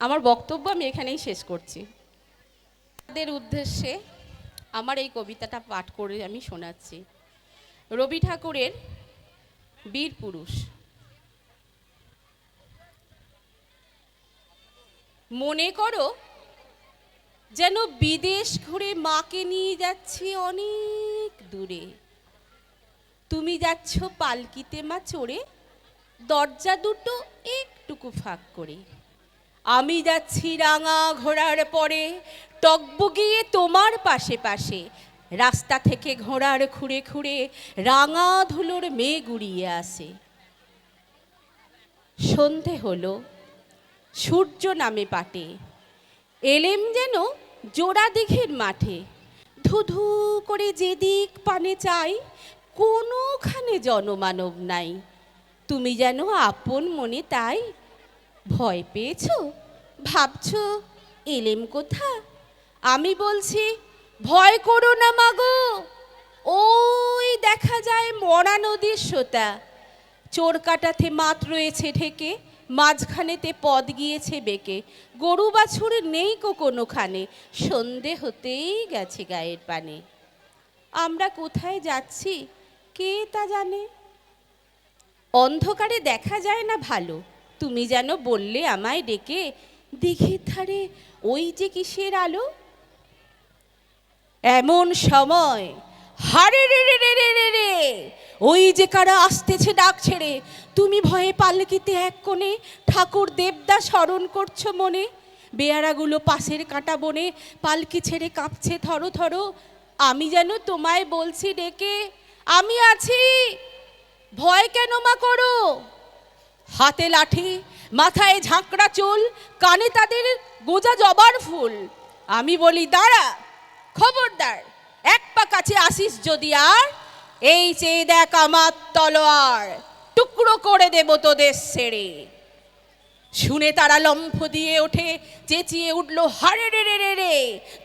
S11: আমার বক্তব্য আমি এখানেই শেষ করছি। তাদের উদ্দেশ্যে আমার এই কবিতাটা পাঠ করে আমি শোনাচ্ছি। রবি ঠাকুরের বীর পুরুষ। মনে করো যেন বিদেশ ঘুরে মাকে নিয়ে যাচ্ছি অনেক দূরে। তুমি যাচ্ছ পালকিতে মা চড়ে, দরজা দুটো একটুকু ফাঁক করে। আমি যাচ্ছি রাঙা ঘোড়ার পরে, টকবগিয়ে তোমার পাশে পাশে। রাস্তা থেকে ঘোড়ার খুঁড়ে খুঁড়ে রাঙা ধুলোর মেঘ উড়িয়ে আসে। সন্ধে হলো, সূর্য নামে পাটে, এলেম যেন জোড়া দিঘির মাঠে। ধুধু করে যেদিক পানে চাই, কোনোখানে জনমানব নাই। তুমি যেন আপন মনে তাই ভয় পেয়েছো, ভাবছো এলেম কোথা? আমি বলছি ভয় করো না মাগো, ওই দেখা যায় মরা নদীর সোতা। চোরকাটাতে মাঠ রয়েছে ঢেকে, মাঝখানেতে পদ গিয়েছে বেঁকে। গরু বাছুর নেই কোনোখানে, সন্ধে হতেই গেছে গায়ের পানে। আমরা কোথায় যাচ্ছি কে তা জানে, অন্ধকারে দেখা যায় না ভালো। তুমি যেন বললে আমায় ডেকে, দিঘির ধারে ওই যে কিসের আলো। এমন সময় হারে রে রে রে রে রে রে, ওই যে কারা আসতেছে ডাক ছেড়ে। তুমি ভয়ে পালকিতে এক কোণে, ঠাকুর দেবদা স্মরণ করছো মনে। বেয়ারাগুলো পাশের কাঁটা বনে, পালকি ছেড়ে কাঁপছে থরো থরো। আমি যেন তোমায় বলছি ডেকে, আমি আছি, ভয় কেন মা করো। হাতে লাঠি, মাথায় ঝাঁকড়া চুল, কানে তাদের গোজা জবার ফুল। আমি বলি দাঁড়া, খবরদার, এক পা কাছে আসিস যদি আর, এই চেয়ে দেখ আমার তলোয়ার, টুকরো করে দেব তোদের ছেড়ে। শুনে তারা লম্ফ দিয়ে ওঠে, চেঁচিয়ে উঠল হারে রে রে রে রে।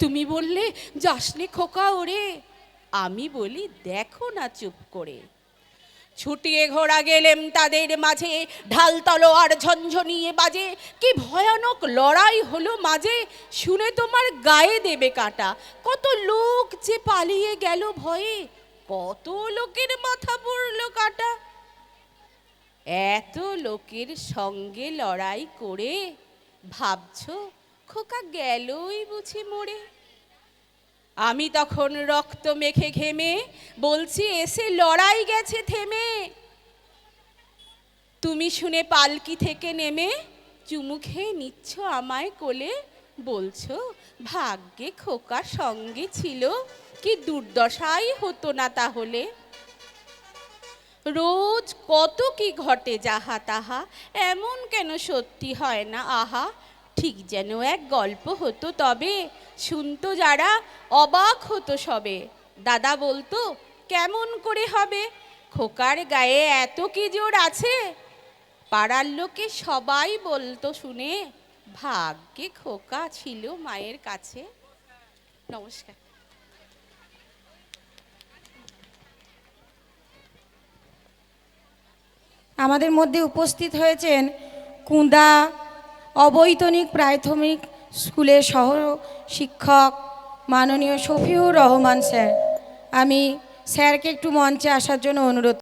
S11: তুমি বললে যাসনে খোকা ওরে, আমি বলি দেখো না চুপ করে। ছুটিয়ে ঘোড়া গেলেম তাদের মাঝে, ঢাল তলোয়ার ঝনঝনিয়ে বাজে। কি ভয়ানক লড়াই হলো মাঝে, শুনে তোমার গায়ে দেবে কাটা। কত লোক যে পালিয়ে গেল ভয়ে, কত লোকের মাথা পড়লো কাটা। এত লোকের সঙ্গে লড়াই করে ভাবছো খোকা গেলই বুঝি মরে। আমি তখন রক্ত মেখে ঘেমে বলছি এসে লড়াই গেছে থেমে। তুমি শুনে পালকি থেকে নেমে চুমু খেয়ে নিচ্ছ আমায় কোলে, বলছো ভাগ্যে খোকা সঙ্গে ছিল, কি দুর্দশাই হতো না তাহলে। রোজ কত কি ঘটে যাহা তাহা, এমন কেন সত্যি হয় না আহা। ঠিক যেন এক গল্প হতো তবে, শুনতো যারা অবাক হতো সবে। দাদা বলতো কেমন করে হবে, খোকার গায়ে এত কি জোর আছে। পাড়ার লোকে সবাই বলতো শুনে, ভাগ্যে খোকা ছিল মায়ের কাছে। নমস্কার।
S1: আমাদের মধ্যে উপস্থিত হয়েছেন কুঁদা অবৈতনিক প্রাথমিক স্কুলের সহ শিক্ষক মাননীয় শফিউর রহমান স্যার। আমি স্যারকে একটু মঞ্চে আসার জন্য অনুরোধ।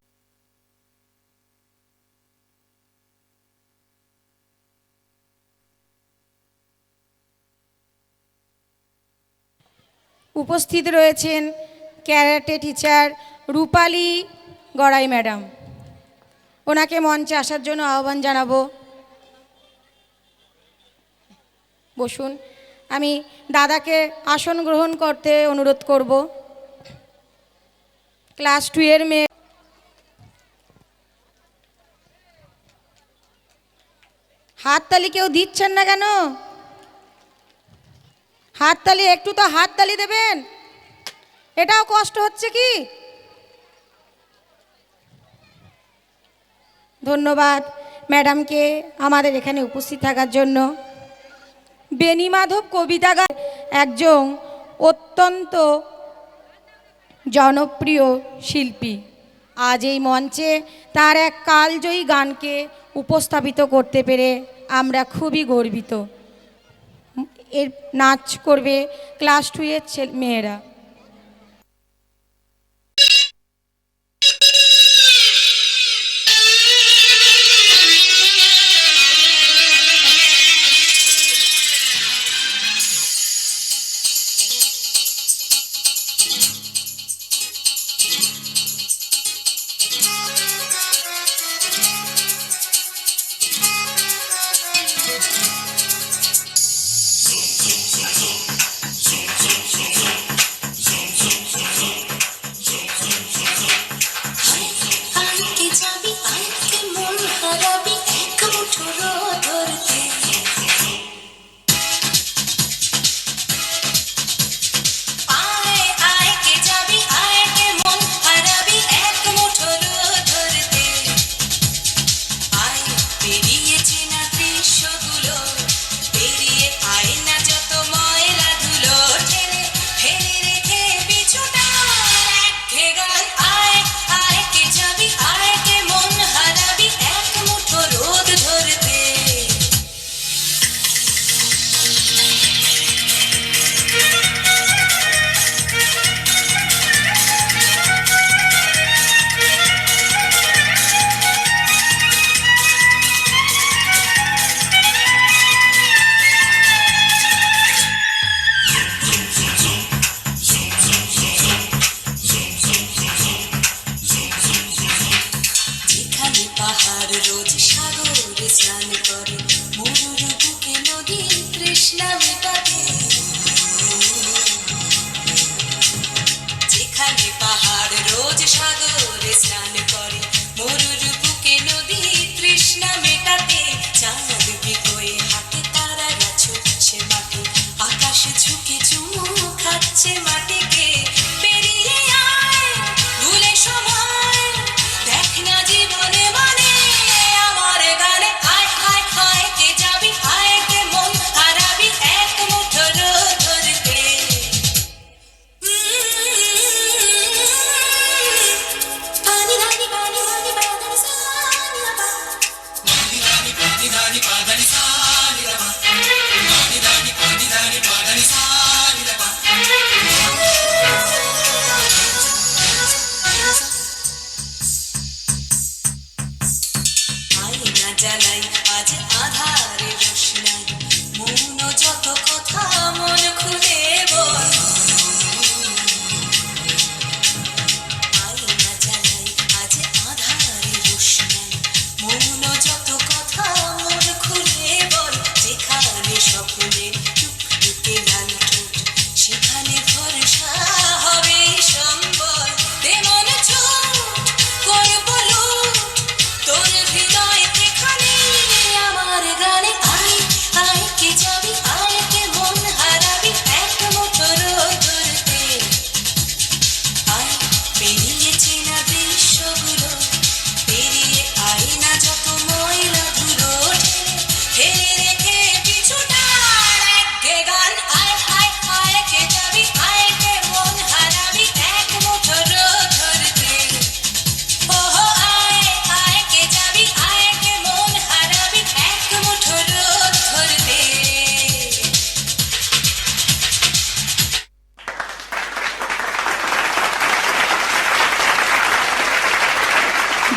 S1: উপস্থিত রয়েছেন ক্যারাটে টিচার রূপালী গড়াই ম্যাডাম, ওনাকে মঞ্চে আসার জন্য আহ্বান জানাবো। বসুন। আমি দাদাকে আসন গ্রহণ করতে অনুরোধ করব। ক্লাস 2 এর মেয়ে হাততালি কেউ দিচ্ছেন না কেন? হাততালি, একটু তো হাততালি দেবেন। এটাও কষ্ট হচ্ছে কি? ধন্যবাদ ম্যাডামকে আমাদের এখানে উপস্থিত থাকার জন্য। বেণীমাধব কবিতাগার একজন অত্যন্ত জনপ্রিয় শিল্পী। আজ এই মঞ্চে তার এক কালজয়ী গানকে উপস্থাপিত করতে পেরে আমরা খুবই গর্বিত। এর নাচ করবে ক্লাস 2 এর মেয়েরা।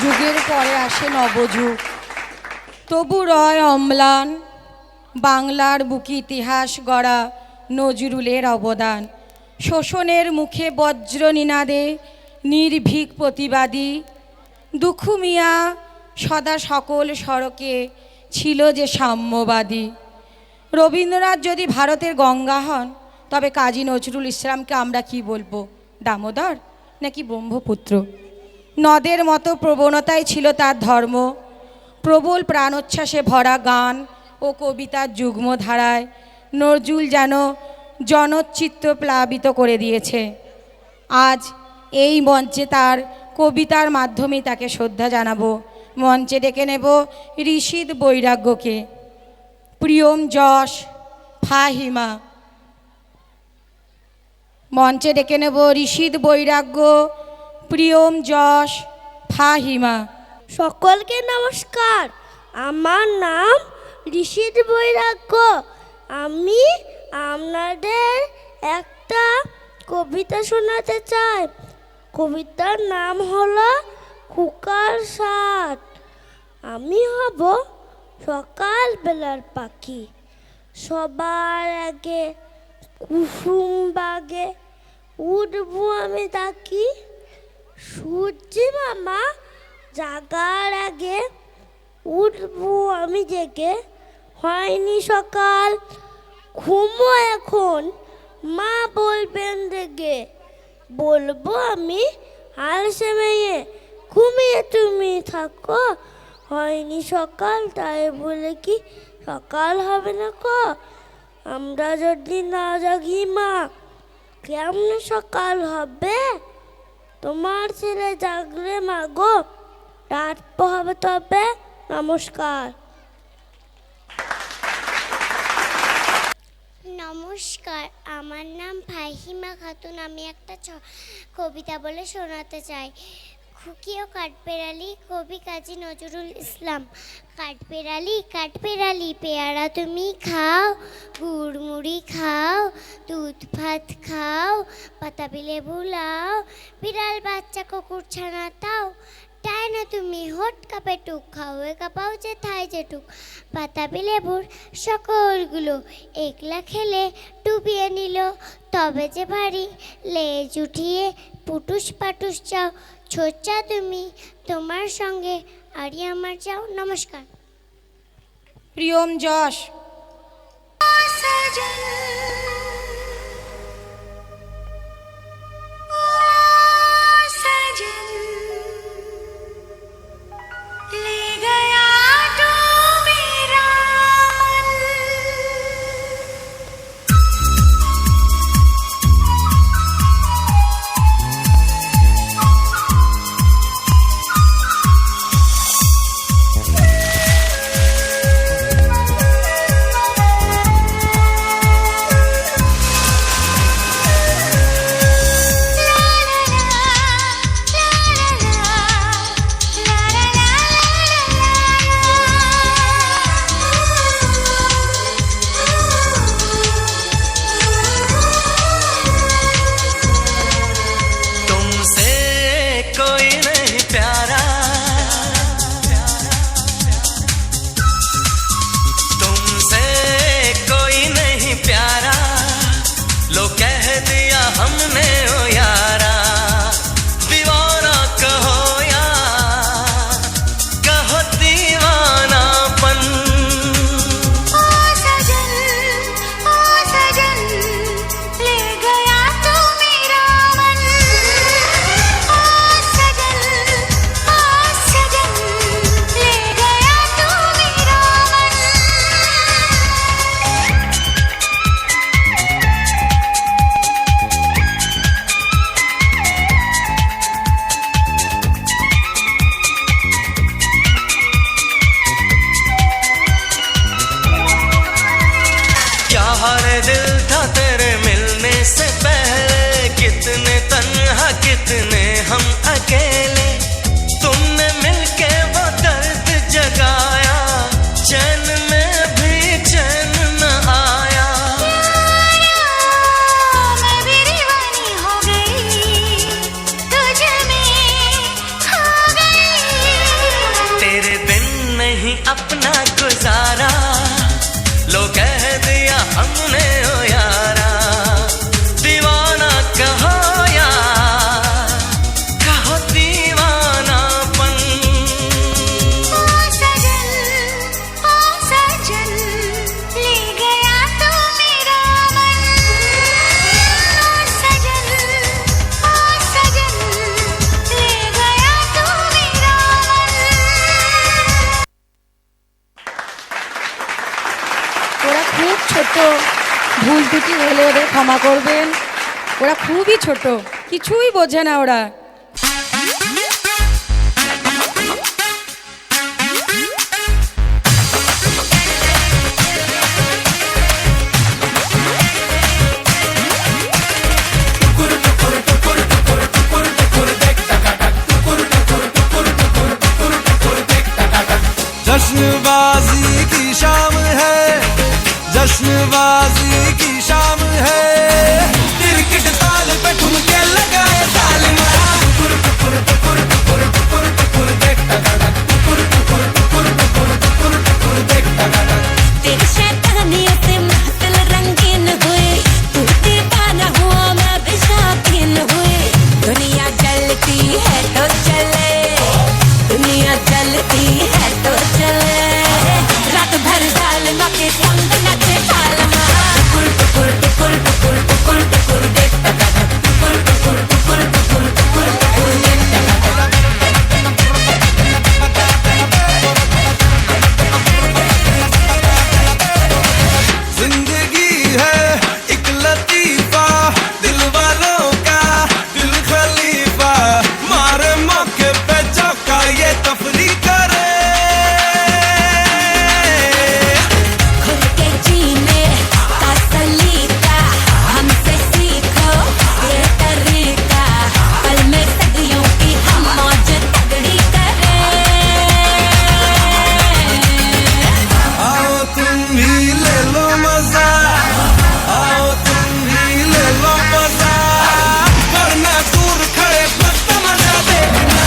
S1: যুগের পরে আসে নবযুগ, তবু রয় অম্লান বাংলার বুকে ইতিহাস গড়া নজরুলের অবদান। শোষণের মুখে বজ্র নিনাদে নির্ভীক প্রতিবাদী দুখু মিয়া সদা সকল সড়কে ছিল যে সাম্যবাদী। রবীন্দ্রনাথ যদি ভারতের গঙ্গা হন, তবে কাজী নজরুল ইসলামকে আমরা কি বলবো, দামোদর নাকি ব্রহ্মপুত্র? নদের মতো প্রবণতাই ছিল তার ধর্ম। প্রবল প্রাণোচ্ছ্বাসে ভরা গান ও কবিতার যুগ্ম ধারায় নজরুল যেন জনচিত্ত প্লাবিত করে দিয়েছে। আজ এই মঞ্চে তার কবিতার মাধ্যমে তাকে শ্রদ্ধা জানাবো। মঞ্চে ডেকে নেব ঋষিদ বৈরাগ্যকে। প্রিয়ম যশ ফাহিমা। মঞ্চে ডেকে নেব ঋষিদ বৈরাগ্য, প্রিয়ম যশ ফাহিমা।
S7: সকলকে নমস্কার। আমার নাম ঋষিদ বৈরাগ্য। আমি আপনাদের একটা কবিতা শোনাতে চাই। কবিতার নাম হলো খোকার সাথ। আমি হব সকালবেলার পাখি, সবার আগে কুসুম বাগে উঠবো আমি তাকি। সূর্যি মামা জাগার আগে উঠবো আমি জেগে। হয়নি সকাল, ঘুমো এখন, মা বলবেন রেগে। বলবো আমি আলসে মেয়ে, ঘুমিয়ে তুমি থাকো। হয়নি সকাল, তাই বলে কি সকাল হবে না কো? আমরা যদি না জাগি মা, কেমন সকাল হবে? তোমার ছেলে জাগলে মা গো, রাত পোহাবে তবে। নমস্কার। নমস্কার, আমার নাম ফাহিমা খাতুন। আমি একটা কবিতা বলে শোনাতে চাই। খুকি ও কাঠবেড়ালি, কবি কাজী নজরুল ইসলাম। কাঠবেড়ালি পেয়ারা তুমি খাও, গুড় মুড়ি খাও, দুধ ভাত খাও, পাতাবি লেবু লাও, বিড়াল বাচ্চা কুকুর ছানা তাও। তাই না তুমি হোট কাপে টুক খাও, এ কাপাও যে থাই যেটুক। পাতাবি লেবুর সকলগুলো একলা খেলে ডুবিয়ে নিল। তবে যে ভারী লেজ উঠিয়ে পুটুস পাটুস চাও। ছোচ্চা তুমি, তোমার সঙ্গে আরই আমার যাও। নমস্কার।
S1: প্রিয়ম যশ।
S9: कितने हम अकेले, तुमने मिलके वो दर्द जगाया, चैन में भी चैन न आया। मैं भी दीवानी हो गई, तुझ में खो गई। तेरे बिन नहीं अपना गुजारा, लो कह दिया हमने ओ यारा, दीवाना कहो यार।
S1: খুব ছোট, ভুল ত্রুটি হলে ওদের ক্ষমা করবেন। ওরা খুবই ছোট, কিছুই বোঝে না ওরা।
S5: जश्नबाजी की शाम है, जश्नबाजी की शाम है, क्रिकेट ताल पे ठुमके लगाए ताल मारा।
S4: तेरी शैतानियों से महफिल रंगीन हुई, तू दीवाना हुआ मैं भी शौकीन हुई। दुनिया जलती है तो चले, दुनिया जलती है तो चले, रात भर जालिमा के संग नचे सालमा। टुकुर टुकुर टुकुर टुकुर टुकुर टुकुर देख टका टुकुर टुकुर टुकुर टुकुर टुकुर टुकुर देख टका।
S5: जिंदगी है एक लतीफा, दिल वालों का दिल खलीफा, मारे मौके पे चौका ये तफरी करे।
S4: खुल के जीने का सलीका हमसे सीखो ये तरीका, पल में सदियों की हम मौज तगड़ी करें।
S5: आओ तुम भी ले लो मजा, आओ तुम भी ले लो मजा, वरना दूर खड़े मस्त मजा देखना।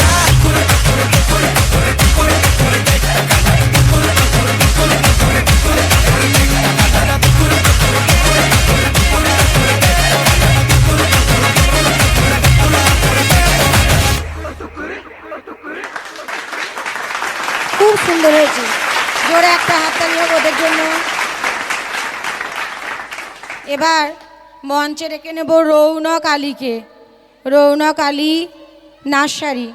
S1: খুব সুন্দর হয়েছে, জোরে একটা হাততালি হোক ওদের জন্য। এবার মঞ্চে রেখে নেব রৌনক আলীকে, Raunak Ali nursery.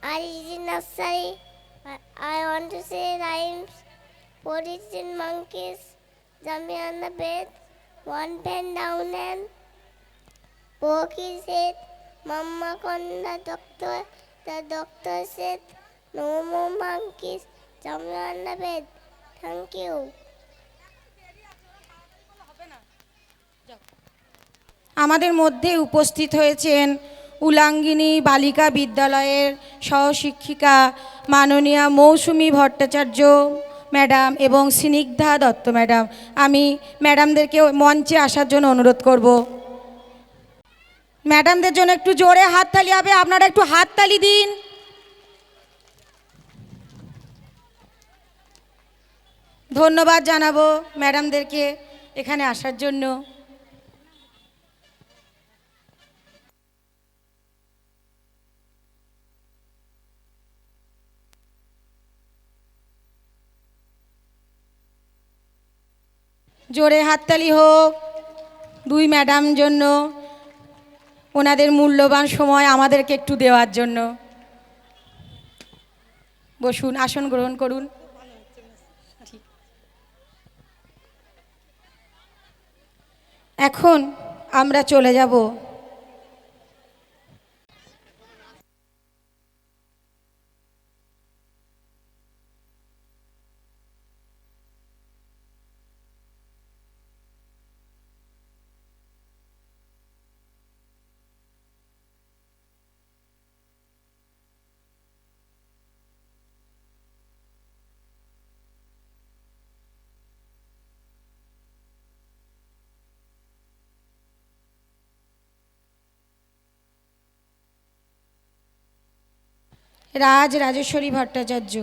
S7: I is in nursery. I want to say rhymes. Four is in monkeys, jumping on the bed. One bent down and Porky said, Mama called the doctor. The doctor said, no more monkeys jumping on the bed. Thank you.
S1: আমাদের মধ্যে উপস্থিত হয়েছেন উলাঙ্গিনী বালিকা বিদ্যালয়ের সহশিক্ষিকা মাননীয়া মৌসুমী Bhattacharya madam এবং Snigdha Dutta madam. আমি ম্যাডামদেরকে মঞ্চে আসার জন্য অনুরোধ করব। ম্যাডামদের জন্য একটু জোরে হাততালি হবে, আপনারা একটু হাততালি দিন। ধন্যবাদ জানাবো ম্যাডামদেরকে এখানে আসার জন্য। জোরে হাততালি হোক দুই ম্যাডাম জন্য, ওনাদের মূল্যবান সময় আমাদেরকে একটু দেওয়ার জন্য। বসুন, আসন গ্রহণ করুন। এখন আমরা চলে যাব রাজ রাজেশ্বরী ভট্টাচার্য।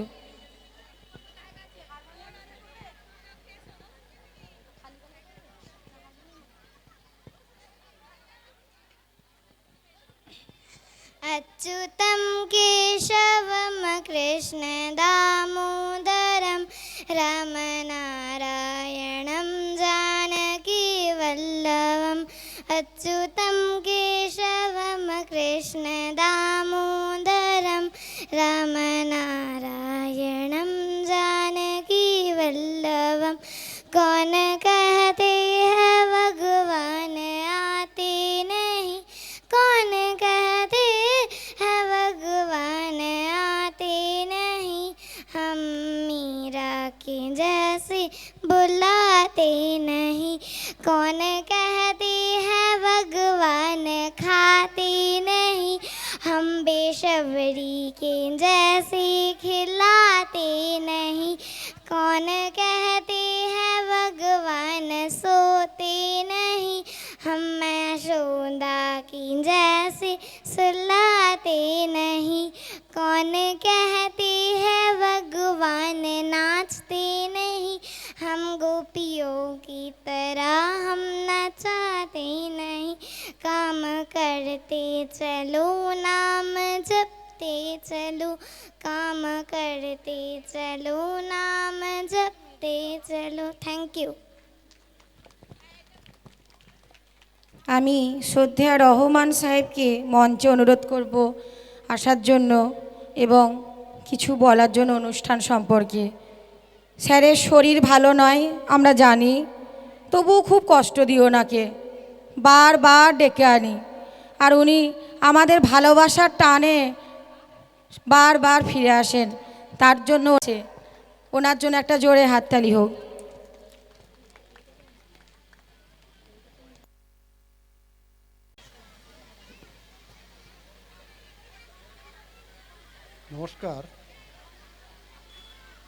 S7: अच्युतं केशवं कृष्ण दामोदरं रामनारायणं जानकी वल्लभम्। अच्युतं केशवं कृष्ण दामोदरं रामनारायणं जानकी हम। कौन कहते हैं भगवान आते नहीं, कौन कहते हैं भगवान आते नहीं, हम मीरा के जैसे बुलाते नहीं। कौन कहते हैं भगवान खाते नहीं, हम बेसब्री के जैसे खिलाते नहीं। कौन कहते हैं भगवान सोते नहीं, हम यशोदा की जैसे सुलाते नहीं। कौन कहते हैं भगवान नाचते नहीं, हम गोपियों की तरह हम नचाते नहीं। काम करते चलो नाम जपते चलो, काम करते चलो नाम जपते चलो। Thank you.
S1: আমি শ্রদ্ধেয় রহমান সাহেবকে মঞ্চে অনুরোধ করব আসার জন্য এবং কিছু বলার জন্য অনুষ্ঠান সম্পর্কে। স্যারের শরীর ভালো নয় আমরা জানি, তবুও খুব কষ্ট দিই ওনাকে, বারবার ডেকে আনি, আর উনি আমাদের ভালোবাসার টানে বারবার ফিরে আসেন। তার জন্য ওনার জন্য একটা জোরে হাততালি হোক।
S12: নমস্কার।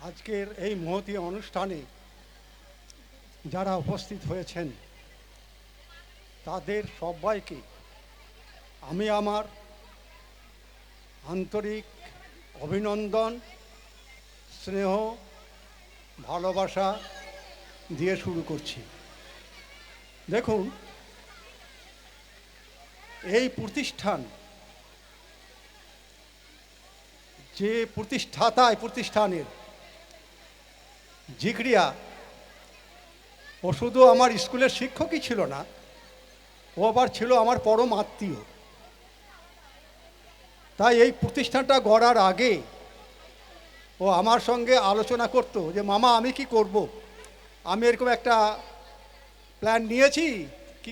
S12: আজকের এই মহতী অনুষ্ঠানে যারা উপস্থিত হয়েছেন তাদের সবাইকে আমি আমার আন্তরিক অভিনন্দন, স্নেহ, ভালোবাসা দিয়ে শুরু করছি। দেখুন, এই প্রতিষ্ঠান যে প্রতিষ্ঠাতা, এই প্রতিষ্ঠানের জিগরিয়া, ও শুধু আমার স্কুলের শিক্ষকই ছিল না, ও আবার ছিল আমার পরম আত্মীয়। তাই এই প্রতিষ্ঠানটা গড়ার আগে ও আমার সঙ্গে আলোচনা করতো যে মামা আমি কি করব, আমি এরকম একটা প্ল্যান নিয়েছি, কি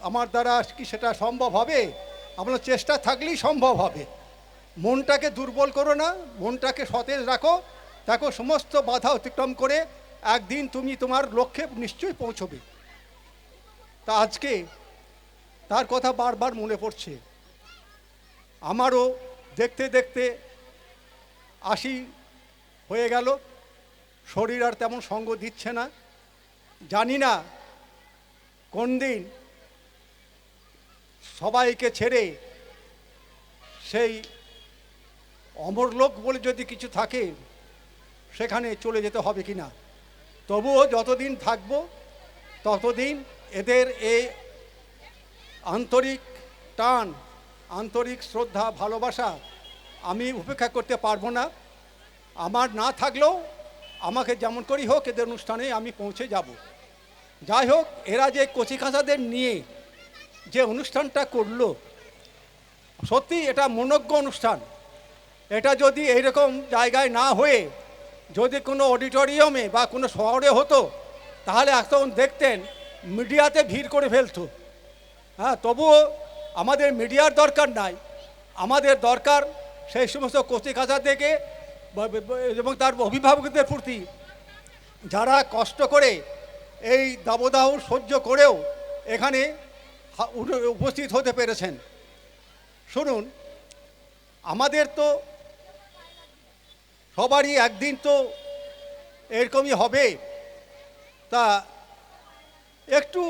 S12: আমার দ্বারা কি সেটা সম্ভব হবে? আপনার চেষ্টা থাকলেই সম্ভব হবে। মনটাকে দুর্বল করো না, মনটাকে সতেজ রাখো, দেখো সমস্ত বাধা অতিক্রম করে একদিন তুমি তোমার লক্ষ্যে নিশ্চয়ই পৌঁছবে। তা আজকে তার কথা বারবার মনে পড়ছে। আমারও দেখতে দেখতে 80 হয়ে গেল, শরীর আর তেমন সঙ্গ দিচ্ছে না। জানি না কোন দিন সবাইকে ছেড়ে সেই অমরলোক বলে যদি কিছু থাকে সেখানে চলে যেতে হবে কি না। তবুও যতদিন থাকব ততদিন এদের এই আন্তরিক টান, আন্তরিক শ্রদ্ধা, ভালোবাসা আমি উপেক্ষা করতে পারবো না। আমার না থাকলেও আমাকে যেমন করেই হোক এদের অনুষ্ঠানে আমি পৌঁছে যাব। যাই হোক, এরা যে কচিকাঁচাদের নিয়ে যে অনুষ্ঠানটা করলো, সত্যি এটা মনোজ্ঞ অনুষ্ঠান। এটা যদি এইরকম জায়গায় না হয়ে যদি কোনো অডিটোরিয়ামে বা কোনো শহরে হতো তাহলে এখন দেখতেন মিডিয়াতে ভিড় করে ফেলতো। হ্যাঁ, তবুও আমাদের মিডিয়ার দরকার নাই, আমাদের দরকার সেই সমস্ত কচিকাঁচাদেরকে এবং তার অভিভাবকদের প্রতি যারা কষ্ট করে এই দাবদাহ সহ্য করেও এখানে উপস্থিত হতে পেরেছেন। শুনুন, আমাদের তো সবারই একদিন তো এরকমই হবে। তা একটু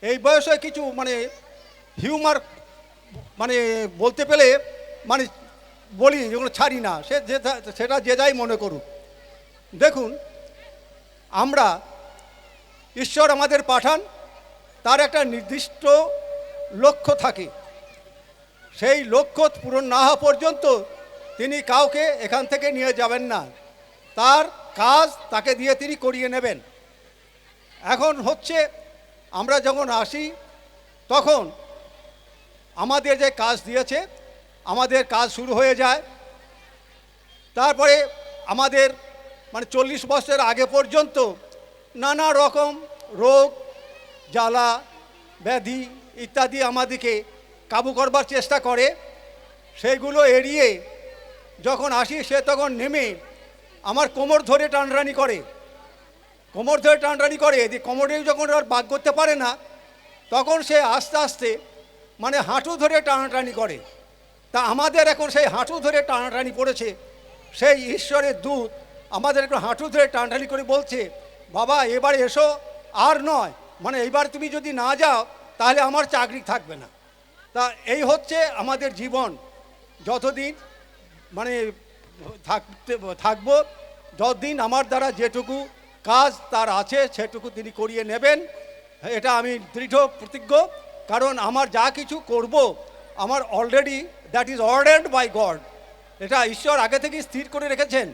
S12: এই বয়সে কিছু হিউমার বলতে পেলে বলি, যেগুলো ছাড়ি না, সেটা যে যাই মনে করুক। দেখুন, আমরা ঈশ্বর আমাদের পাঠান, তার একটা নির্দিষ্ট লক্ষ্য থাকে। সেই লক্ষ্য পূরণ না হওয়া পর্যন্ত তিনি কাউকে এখান থেকে নিয়ে যাবেন না, তার কাজ তাকে দিয়ে তিনি করিয়ে নেবেন। এখন হচ্ছে আমরা যখন আসি তখন আমাদের যে কাজ দিয়েছে আমাদের কাজ শুরু হয়ে যায়। তারপরে আমাদের মানে 40 বছরের আগে পর্যন্ত নানা রকম রোগ জ্বালা ব্যাধি ইত্যাদি আমাদেরকে কাবু করবার চেষ্টা করে, সেইগুলো এড়িয়ে যখন আসি সে তখন নেমে আমার কোমর ধরে টানরানি করে, কোমর ধরে টানরানি করে। কোমরে যখন আর বাগ করতে পারে না তখন সে আস্তে আস্তে মানে হাঁটু ধরে টানাটানি করে। তা আমাদের এখন সেই হাঁটু ধরে টানাটানি পড়েছে। সেই ঈশ্বরের দূত আমাদের একটু হাঁটু ধরে টানাটানি করে বলছে, বাবা এবার এসো, আর নয়, মানে এইবার তুমি যদি না যাও তাহলে আমার চাকরি থাকবে না। তা এই হচ্ছে আমাদের জীবন, যতদিন মানে থাকবো, যতদিন আমার দ্বারা যেটুকু কাজ তার আছে সেটুকু তিনি করিয়ে নেবেন, এটা আমি দৃঢ় প্রতিজ্ঞ। কারণ আমার যা কিছু করব আমার already that is ordered by God, এটা ঈশ্বর আগে থেকেই স্থির করে রেখেছেন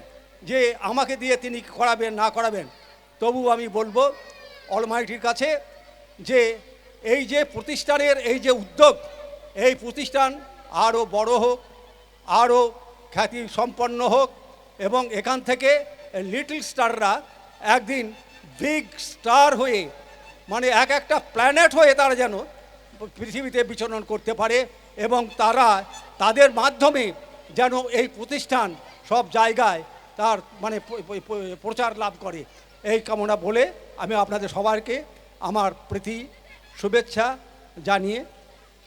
S12: যে আমাকে দিয়ে তিনি করাবেন না করাবেন। তবু আমি বলবো অলমাইটির কাছে যে এই যে প্রতিষ্ঠানের এই যে উদ্যোগ, এই প্রতিষ্ঠান আরও বড় হোক, আরও খ্যাতি সম্পন্ন হোক, এবং এখান থেকে লিটল স্টাররা একদিন বিগ স্টার হয়ে মানে এক একটা প্ল্যানেট হয়ে তারা যেন পৃথিবীতে বিচরণ করতে পারে, এবং তারা তাদের মাধ্যমে যেন এই প্রতিষ্ঠান সব জায়গায় তার মানে প্রচার লাভ করে, এই কামনা বলে আমি আপনাদের সবাইকে আমার প্রীতি শুভেচ্ছা জানিয়ে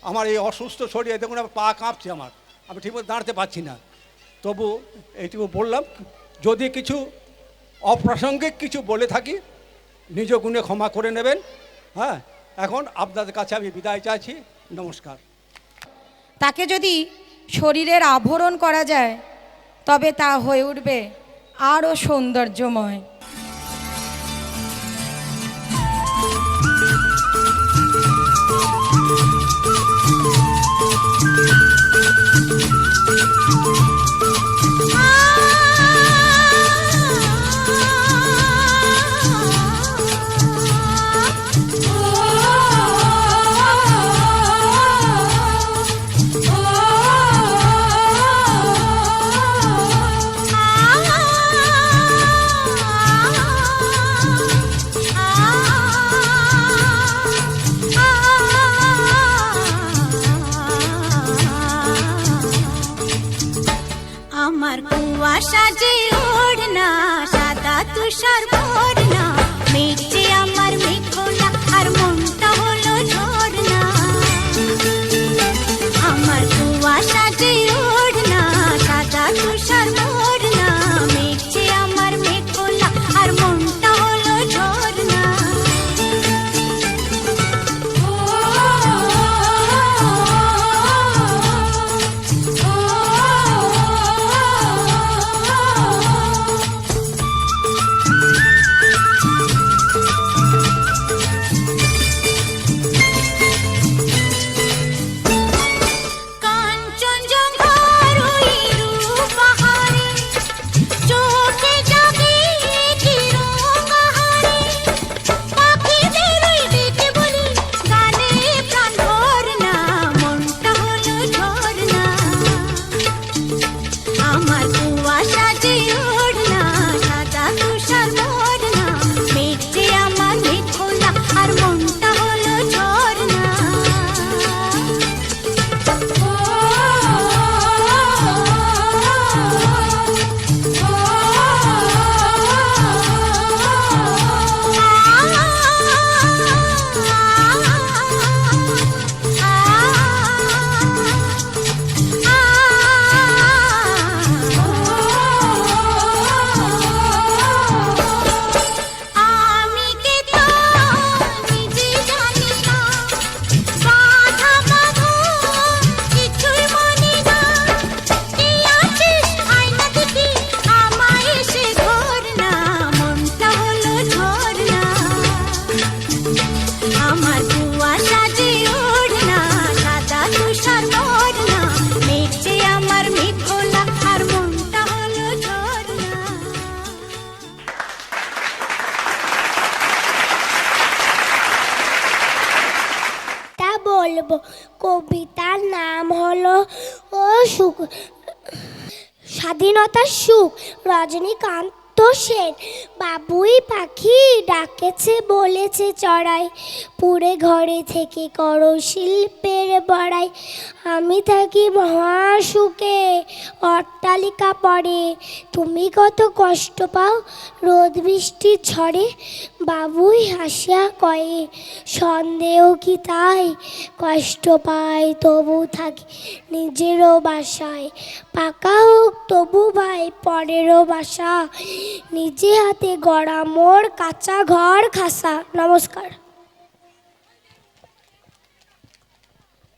S12: আমার এই অসুস্থ শরীরে দেখুন আমার পা কাঁপছে, আমি ঠিকমতো দাঁড়াতে পারছি না, তবু এইটুকু বললাম। যদি কিছু অপ্রাসঙ্গিক কিছু বলে থাকি নিজ গুণে ক্ষমা করে নেবেন। হ্যাঁ, এখন আপনাদের কাছে আমি বিদায় চাইছি, নমস্কার।
S1: তাকে যদি শরীরের আভরণ করা যায় তবে তা হয়ে উঠবে আরও সৌন্দর্যময়।
S9: আমার কুয়াশা যে ওড়না সাদা তুষার ভরনা, মেঘে আমার মেঘলা আর মনটা হলো ঝরনা। আমার কুয়াশা যে ওড়না সাদা তুষার ভরনা, মেঘে আমার মেঘলা আর মনটা হলো ঝরনা।
S7: বলবো কবিতার নাম হলো ও সুখ, স্বাধীনতার সুখ, রজনীকান্ত সেন। বাবুই পাখি ডাকেছে বলেছে চড়াই, পুরে ঘরে থেকে করো শিল্পের বড়াই। আমি থাকি মহাসুখে অট্টালিকা পড়ে, তুমি কত কষ্ট পাও রোদ বৃষ্টির ঝড়ে। বাবুই হাসিয়া কয়ে সন্দেহ কি তাই, কষ্ট পাই তবু থাকি নিজেরও বাসায়। পাকা হোক তবু ভাই পরেরও বাসা, নিজে হাতে গড়া মোর কাঁচা ঘর খাসা। নমস্কার।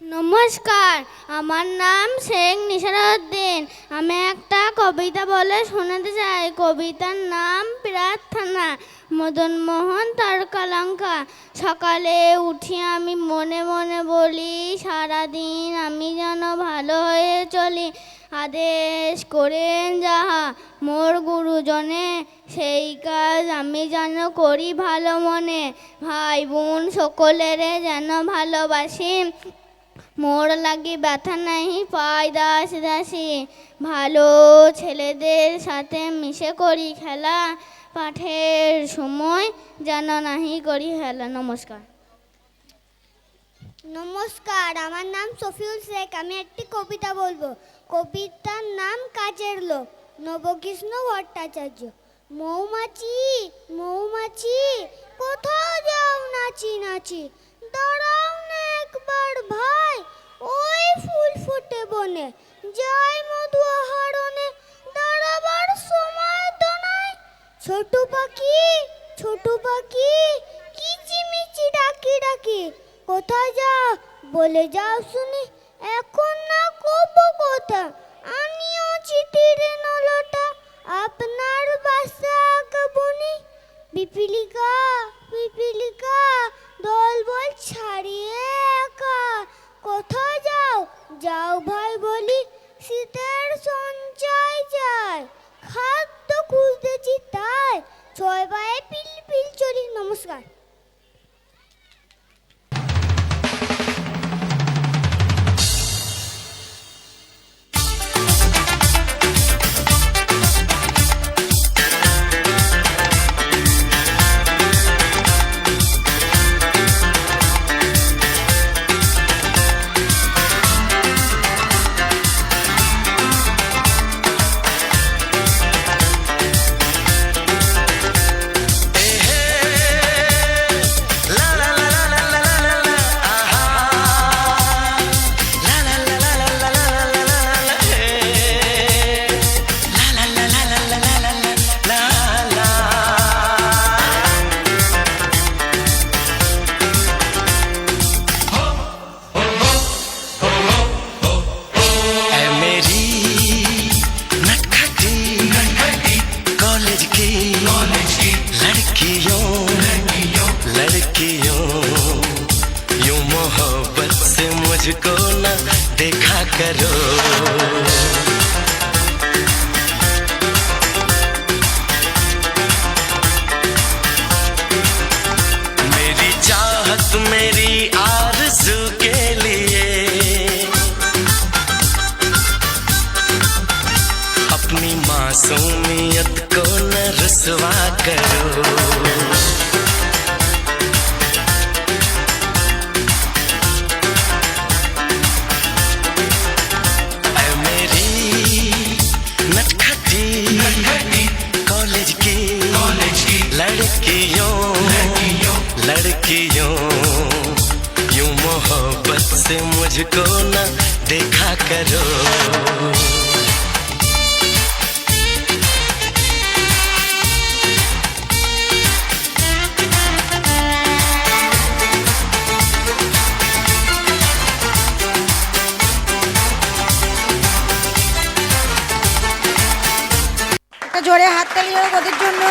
S13: নমস্কার, আমার নাম শেখ নিসারউদ্দিন। আমি একটা কবিতা বলে শোনাতে চাই। কবিতার নাম প্রার্থনা। মদন মোহন তারকালঙ্কা। সকালে উঠি আমি মনে মনে বলি, সারাদিন আমি যেন ভালো হয়ে চলি। আদেশ করেন যাহা মোর গুরুজনে, সেই কাজ আমি যেন করি ভালো মনে। ভাই বোন সকলেরে যেন ভালোবাসি, মোর লাগি ব্যথা নাহি পাই দাস দাসী। ভালো ছেলেদের সাথে মিশে করি খেলা, পাঠের সময় যেন নাহি করি হেলা। নমস্কার।
S7: নমস্কার, আমার নাম সফিউল শেখ। আমি একটি কবিতা বলবো। কবিতার নাম কাজের লোক। নবকৃষ্ণ ভট্টাচার্য। মৌমাছি মৌমাছি কোথাও যাও নাচি নাচি, দাঁড়াও না একবার ভাই ওই ফুল ফুটে বনে। যাই মধু আহরণে, দাঁড়াবার সময় তো নাই। ছোট পাখি কিচিমিচি ডাকি ডাকি, কোথায় যাও বলে যাও শুনি। এখন না কব কথা, আনিও চিঠির নলটা, আপনার বাসা আঁকবনি। পিপিলিকা পিপিলিকা দল বল ছাড়িয়ে একা, কোথায় যাও যাও ভাই বলি, শীতের সঞ্চয় যায়। খাদ্য খুঁজতেছি তাই, ছয় পায়ে পিল পিল চলি। নমস্কার।
S14: मुझको न देखा करो, मेरी चाहत मेरी आरज़ू के लिए अपनी मासूमियत को न रुसवा करो। लड़कियों यूं मोहब्बत से मुझको न देखा करो।
S1: জোরে হাত তালি হোক ওদের জন্য।